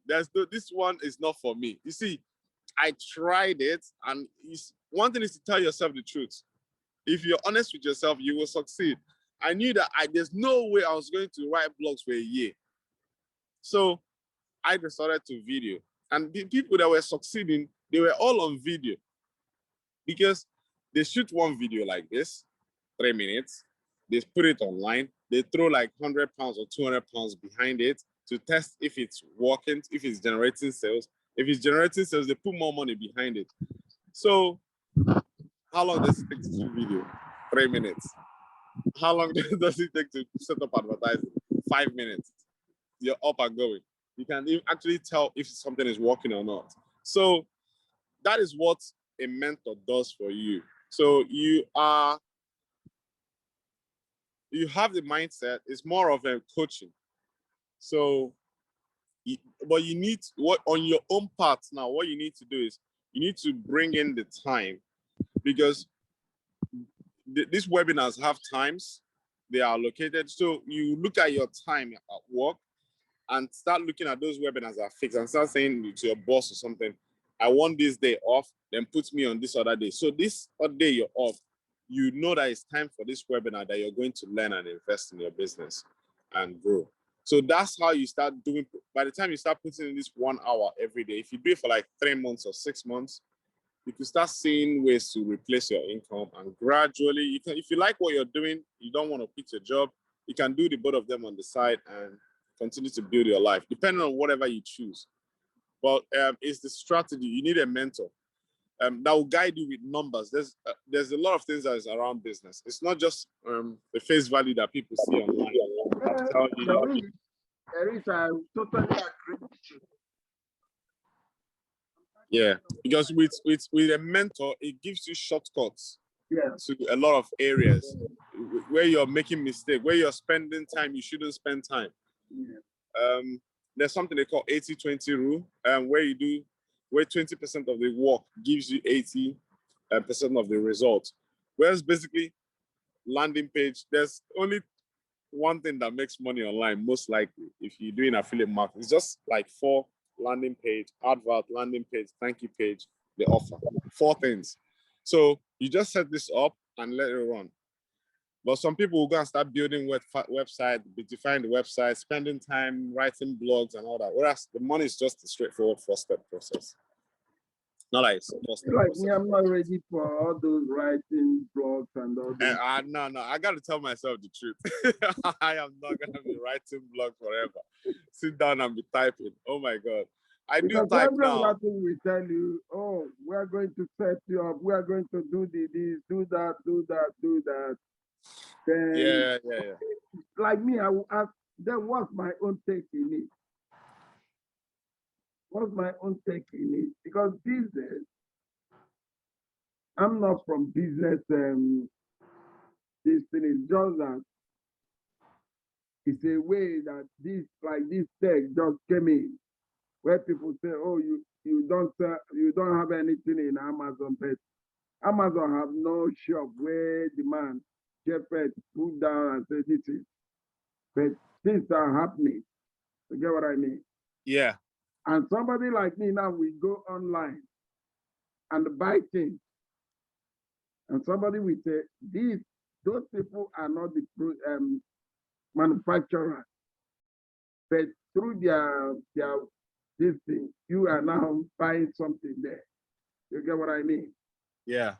This one is not for me. You see, I tried it, and one thing is to tell yourself the truth. If you're honest with yourself, you will succeed. I knew that there's no way I was going to write blogs for a year. So I resorted to video, and the people that were succeeding, they were all on video, because they shoot one video like this, 3 minutes, they put it online, they throw like 100 pounds or 200 pounds behind it to test if it's working, if it's generating sales. If it's generating sales, they put more money behind it. So how long does it take to shoot video? 3 minutes. How long does it take to set up advertising? 5 minutes. You're up and going. You can actually tell if something is working or not. So that is what a mentor does for you. So you have the mindset. It's more of a coaching. So, but you need what on your own part now. What you need to do is you need to bring in the time, because these webinars have times. They are allocated. So you look at your time at work and start looking at those webinars that are fixed and start saying to your boss or something, I want this day off, then put me on this other day. So this other day you're off, you know that it's time for this webinar that you're going to learn and invest in your business and grow. So that's how you start doing. By the time you start putting in this 1 hour every day, if you do it for like 3 months or 6 months, you can start seeing ways to replace your income, and gradually, if you like what you're doing, you don't want to quit your job, you can do the both of them on the side and continue to build your life, depending on whatever you choose. But it's the strategy. You need a mentor. that will guide you with numbers. There's a lot of things that is around business. It's not just the face value that people see online. I'm telling you. There is, I totally agree with you. Yeah, because with a mentor, it gives you shortcuts to a lot of areas where you're making mistakes, where you're spending time you shouldn't spend time. There's something they call 80-20 rule, where 20% of the work gives you 80% of the result. Whereas basically landing page, there's only one thing that makes money online, most likely, if you're doing affiliate marketing. It's just like 4 landing page, advert, landing page, thank you page, the offer. 4 things. So you just set this up and let it run. But some people will go and start building website, define the website, spending time writing blogs and all that. Whereas the money is just a straightforward 4-step process. Not like it's like me, I'm not ready for all those writing blogs and all that. No, I got to tell myself the truth. I am not going to be writing blogs forever. Sit down and be typing. Oh my God. Because do type every now. other thing we tell you, oh, we are going to set you up, we are going to do this, do that, do that, do that. Then, Yeah. like me, I will ask, then what's my own take in it? What's my own take in it? Because business, I'm not from business. This thing is just that it's a way that this tech just came in, where people say, oh, you don't have anything in Amazon, but Amazon have no shop where the man Jeff put down and say this is, but things are happening. You get what I mean? Yeah. And somebody like me now, we go online and buy things. And somebody will say, those people are not the manufacturer, but through their this thing, you are now buying something there. You get what I mean? Yeah.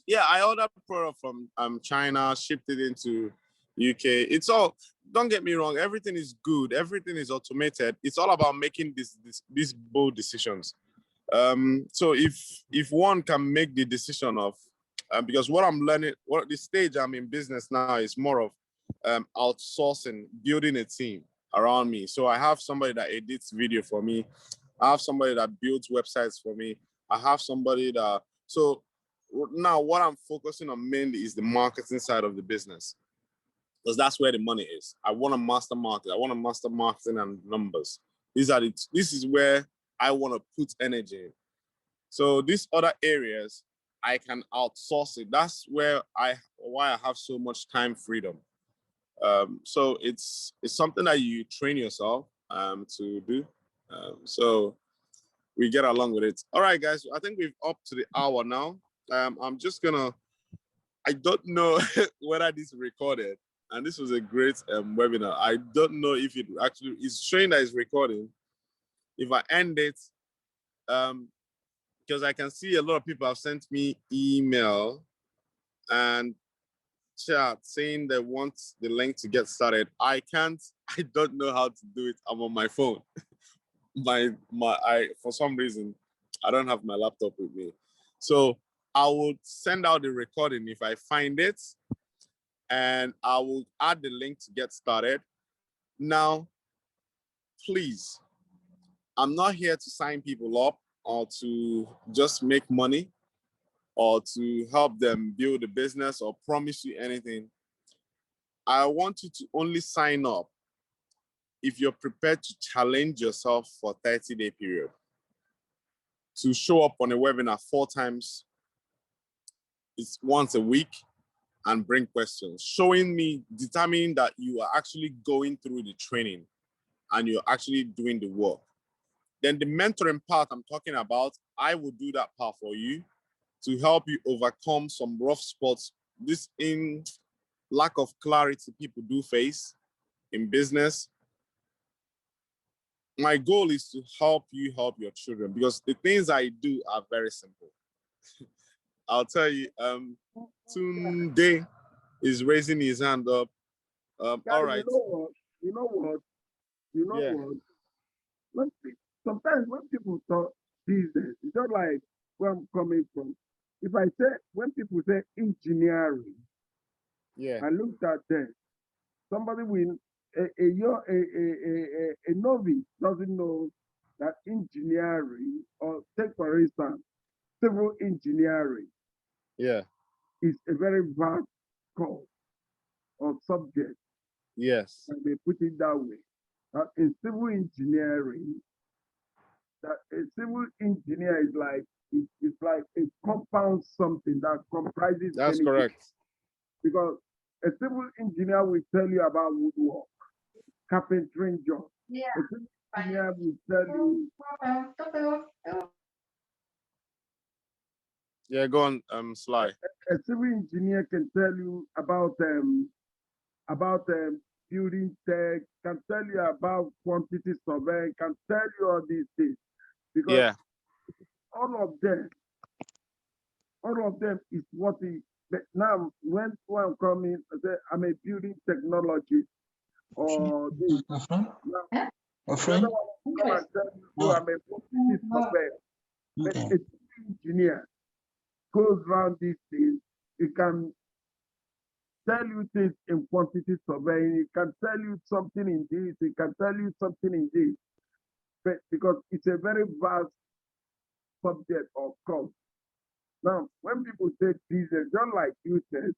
Yeah, I ordered product from China, shipped it into UK. It's all, don't get me wrong, everything is good, everything is automated. It's all about making these bold decisions. So if one can make the decision of, because what I'm learning, what the stage I'm in business now is more of outsourcing, building a team around me. So I have somebody that edits video for me. I have somebody that builds websites for me. I have somebody that, so now what I'm focusing on mainly is the marketing side of the business, because that's where the money is. I want to master market. I want to master marketing and numbers. This is where I want to put energy in. So these other areas, I can outsource it. That's why I have so much time freedom. So it's something that you train yourself to do. So we get along with it. All right, guys, I think we've up to the hour now. I'm just gonna, I don't know whether this is recorded, and this was a great webinar. I don't know if it actually is showing that it's recording. If I end it, because I can see a lot of people have sent me email and chat saying they want the link to get started. I don't know how to do it. I'm on my phone. For some reason, I don't have my laptop with me. So I will send out the recording if I find it, and I will add the link to get started. Now, please, I'm not here to sign people up or to just make money or to help them build a business or promise you anything. I want you to only sign up if you're prepared to challenge yourself for a 30-day period, to show up on a webinar 4 times, it's once a week, and bring questions, determining that you are actually going through the training and you're actually doing the work. Then the mentoring part I'm talking about, I will do that part for you to help you overcome some rough spots. This in lack of clarity people do face in business. My goal is to help you help your children, because the things I do are very simple. I'll tell you, Tunde is raising his hand up. All right. You know what? Sometimes when people talk, business. It's not like where I'm coming from. If I say, when people say engineering, Yeah. I looked at them. Somebody will, a novice doesn't know that engineering, or take for instance, civil engineering Yeah. is a very vast course or subject, Yes. and they put it that way. That in civil engineering, that a civil engineer is like, it's like a compound something that comprises That's anything. correct. Because a civil engineer will tell you about woodwork, carpentering job. Yeah. A civil engineer will tell you, Yeah, go on, Sly. a civil engineer can tell you about building tech, can tell you about quantity survey, can tell you all these things. Because Yeah. all of them is what he, but now when I'm coming, I say I'm a building technologist or this. Now, A the friend? other one will come and tell you, oh, I'm a quantity surveyor. But Okay. a civil engineer goes around these things. He can tell you things in quantity surveying. He can tell you something in this. He can tell you something in this. But because it's a very vast subject of course. Now, when people say business, just like you said,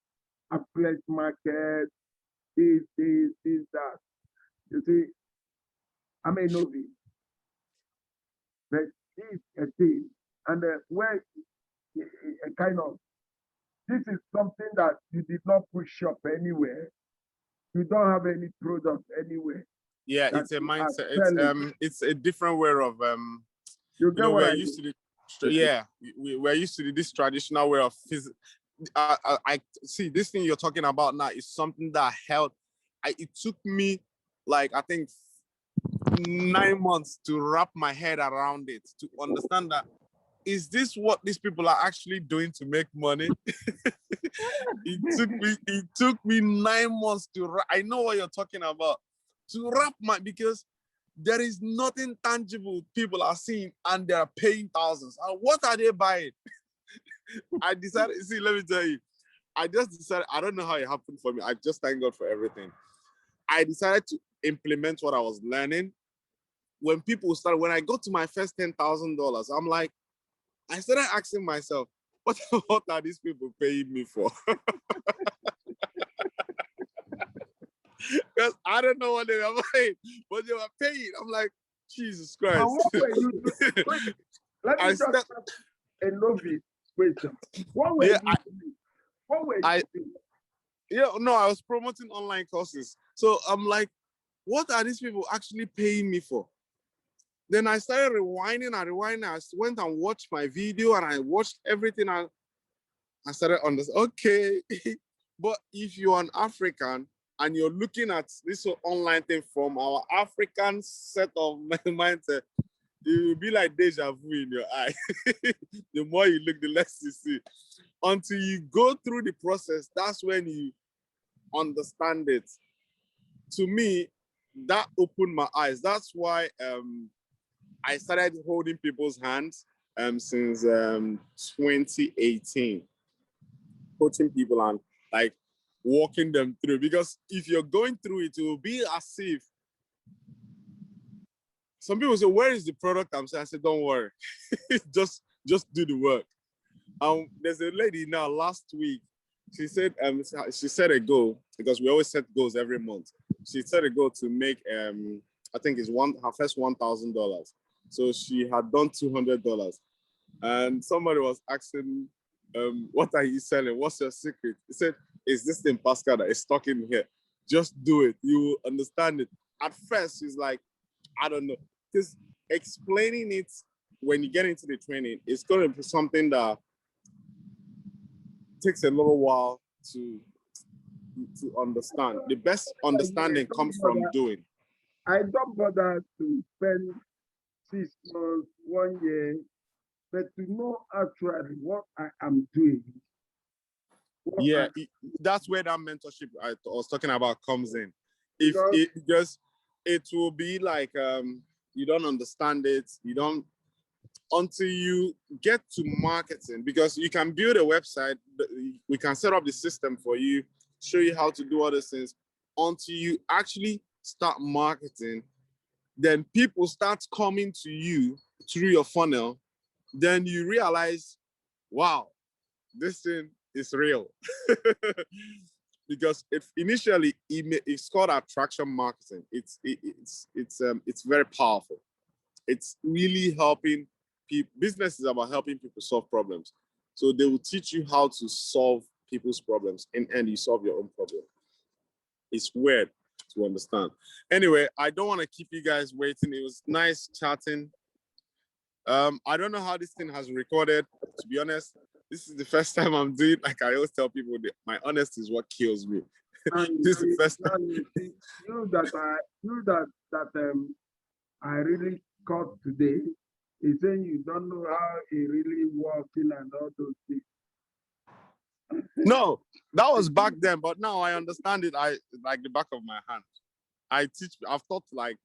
affiliate market, this, that. You see, I'm a novice, but this a thing, and where a kind of, this is something that you did not push up anywhere. You don't have any product anywhere. Yeah, that it's a you are mindset. selling. It's a different way of You get what we're I used mean? to the yeah, we're used to this traditional way of I see this thing you're talking about now is something that held. It took me like I think 9 months to wrap my head around it, to understand that is this what these people are actually doing to make money? It took me 9 months to I know what you're talking about, to wrap my, because there is nothing tangible people are seeing and they are paying thousands. And what are they buying? I decided, see, let me tell you, I just decided, I don't know how it happened for me. I just thank God for everything. I decided to implement what I was learning. When I got to my first $10,000, I'm like, I started asking myself, what are these people paying me for? Because I don't know what they were paying, but they were paying. I'm like, Jesus Christ. What were you doing? Wait, let me just ask a novice question. What were you doing? What were you doing? Yeah, no, I was promoting online courses. So I'm like, what are these people actually paying me for? Then I started rewinding. I went and watched my video and I watched everything. I started understanding, okay. But if you're an African and you're looking at this online thing from our African set of mindset, it will be like deja vu in your eye. The more you look, the less you see. Until you go through the process, that's when you understand it. To me, that opened my eyes. That's why I started holding people's hands since 2018, coaching people and like walking them through. Because if you're going through it, it will be as if some people say, "Where is the product?" I'm saying, I said, "Don't worry, just do the work." There's a lady now last week. She said a goal, because we always set goals every month. She set a goal to make I think it's her first $1,000. So she had done $200, and somebody was asking, "What are you selling? What's your secret?" He said, "It's this thing, Paschal, that is stuck in here. Just do it. You will understand it." At first, she's like, "I don't know," because explaining it when you get into the training, it's going to be something that takes a little while to understand. The best understanding comes from doing. I don't bother to spend 6 months, 1 year, but to know actually what I am doing. Yeah, that's where that mentorship I was talking about comes in. Because it will be like you don't understand it, you don't. until you get to marketing, because you can build a website, we can set up the system for you, show you how to do all those things. Until you actually start marketing, then people start coming to you through your funnel. Then you realize, wow, this thing is real. Because initially it's called attraction marketing. It's very powerful. It's really helping people. Business is about helping people solve problems. So they will teach you how to solve people's problems, and you solve your own problem. It's weird to understand. Anyway, I don't want to keep you guys waiting. It was nice chatting. I don't know how this thing has recorded, to be honest. This is the first time I'm doing, like I always tell people, that my honesty is what kills me. This is the first time. I really caught today is saying you don't know how it really working and all those things. No, that was back then, but now I understand it. Like the back of my hand. I've taught like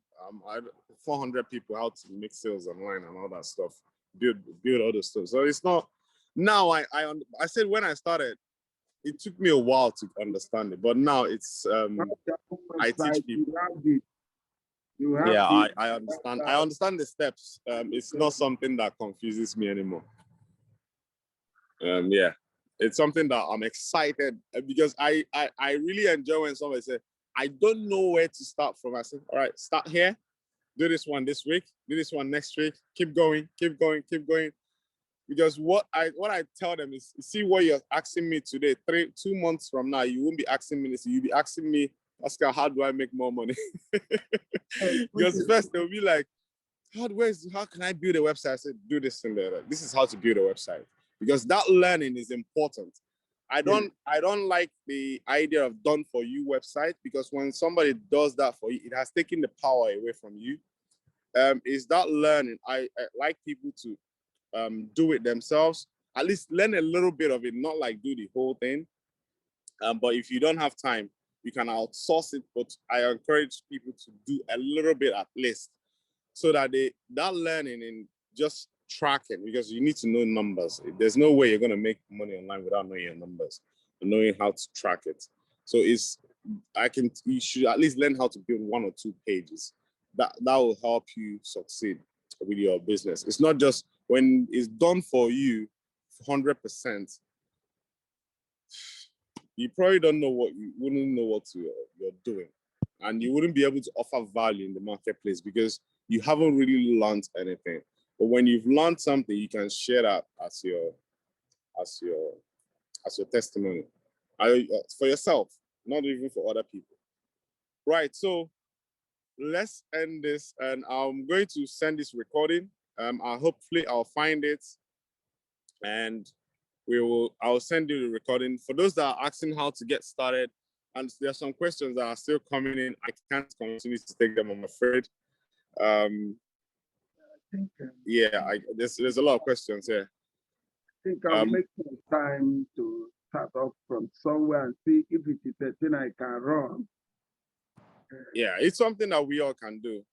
400 people how to make sales online and all that stuff, build all the stuff. So it's not, now I said when I started, it took me a while to understand it, but now it's I teach people. Yeah, I understand. I understand the steps. It's not something that confuses me anymore. Yeah, it's something that I'm excited because I really enjoy when somebody says, I don't know where to start from. I said, all right, start here, do this one this week, do this one next week, keep going, keep going, keep going. Because what I tell them is, see what you're asking me today, 2 months from now, you won't be asking me this, you'll be asking me, Oscar, how do I make more money? Because first they'll be like, how can I build a website? I said, do this and that. This is how to build a website. Because that learning is important. I don't like the idea of done for you website, because when somebody does that for you, it has taken the power away from you. Is that learning? I like people to do it themselves, at least learn a little bit of it, not like do the whole thing. But if you don't have time, you can outsource it. But I encourage people to do a little bit at least, so that that learning and just tracking, because you need to know numbers. There's no way you're going to make money online without knowing your numbers and knowing how to track it. So you should at least learn how to build 1 or 2 pages. That will help you succeed with your business. It's not just when it's done for you 100%, you probably wouldn't know what you're doing, and you wouldn't be able to offer value in the marketplace because you haven't really learned anything. But when you've learned something, you can share that as your testimony, for yourself, not even for other people. Right. So let's end this, and I'm going to send this recording. Hopefully I'll find it, and I'll send you the recording. For those that are asking how to get started, and there's some questions that are still coming in, I can't continue to take them, I'm afraid. There's a lot of questions here. I think I'll make some time to start off from somewhere and see if it is a thing I can run. Yeah, it's something that we all can do.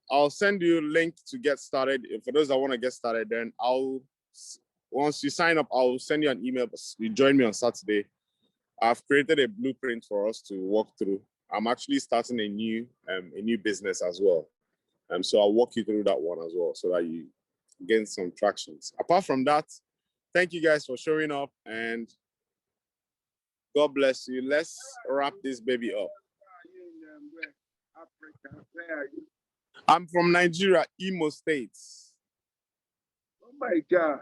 I'll send you a link to get started. For those that want to get started, then once you sign up, I'll send you an email. You join me on Saturday. I've created a blueprint for us to walk through. I'm actually starting a new business as well. So I'll walk you through that one as well, so that you gain some tractions. Apart from that, thank you guys for showing up, and God bless you. Let's wrap this baby up. Where are you? I'm from Nigeria, Imo State. Oh my God.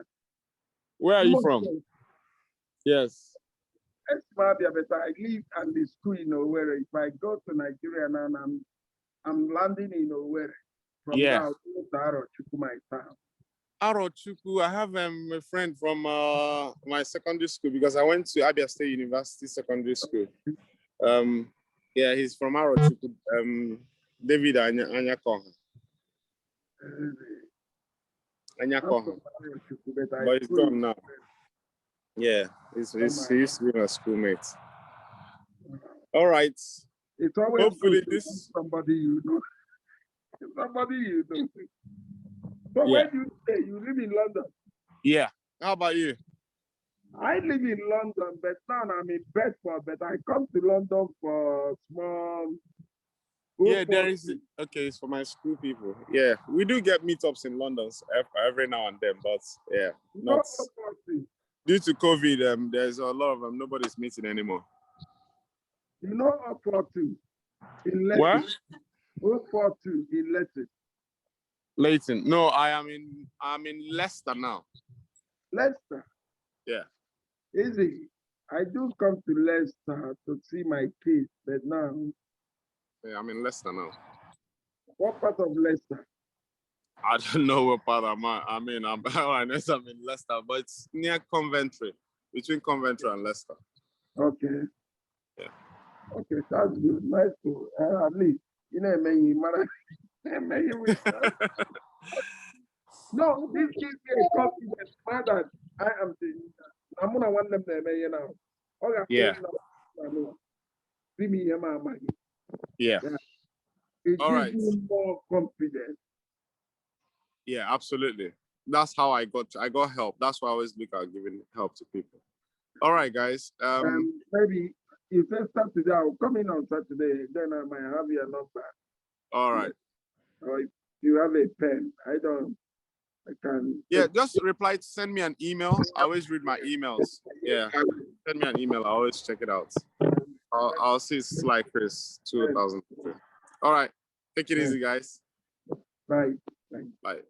Where are you from? Yes. I live and the school in Owerri. If I go to Nigeria now, I'm landing in Owerri. From there, I'll go to Arochukwu, my town. Arochukwu, I have a friend from my secondary school, because I went to Abia State University Secondary School. Yeah, he's from Arochukwu. David Anyakoha. But he's gone now. Yeah, he used to be my schoolmate. All right. It's always hopefully somebody you know. Somebody you know. So Yeah. where do you stay? You live in London. Yeah. How about you? I live in London, but now I'm in Bedford, but I come to London for small. Yeah, there is. Okay, it's for my school people. Yeah, we do get meetups in London every now and then, but yeah, not due to COVID. There's a lot of them. Nobody's meeting anymore. You know, Upward in Where? Leicester. Upward in Leicester. Leighton. No, I'm in Leicester now. Leicester. Yeah. Easy. I do come to Leicester to see my kids, but now. Yeah, I'm in Leicester now. What part of Leicester? I don't know what part I'm at. I mean, I'm in Leicester, but it's near Coventry, between Coventry and Leicester. Okay. Yeah. Okay, that's good. Nice to at least. You know, man, no, this gives me a confidence, man, that I am the. I'm gonna want them to now. Okay. Yeah. See me here, my man. Yeah. It All gives right. you more confidence. Yeah, absolutely. That's how I got help. That's why I always look at giving help to people. All right, guys. Maybe if I start today, I'll come in on Saturday. Then I might have your number. All right. Or if you have a pen, I can. Yeah, just reply. Send me an email. I always read my emails. Yeah, send me an email. I always check it out. I'll see Sly Chris 2000. All right. Take it easy, guys. Bye. Bye.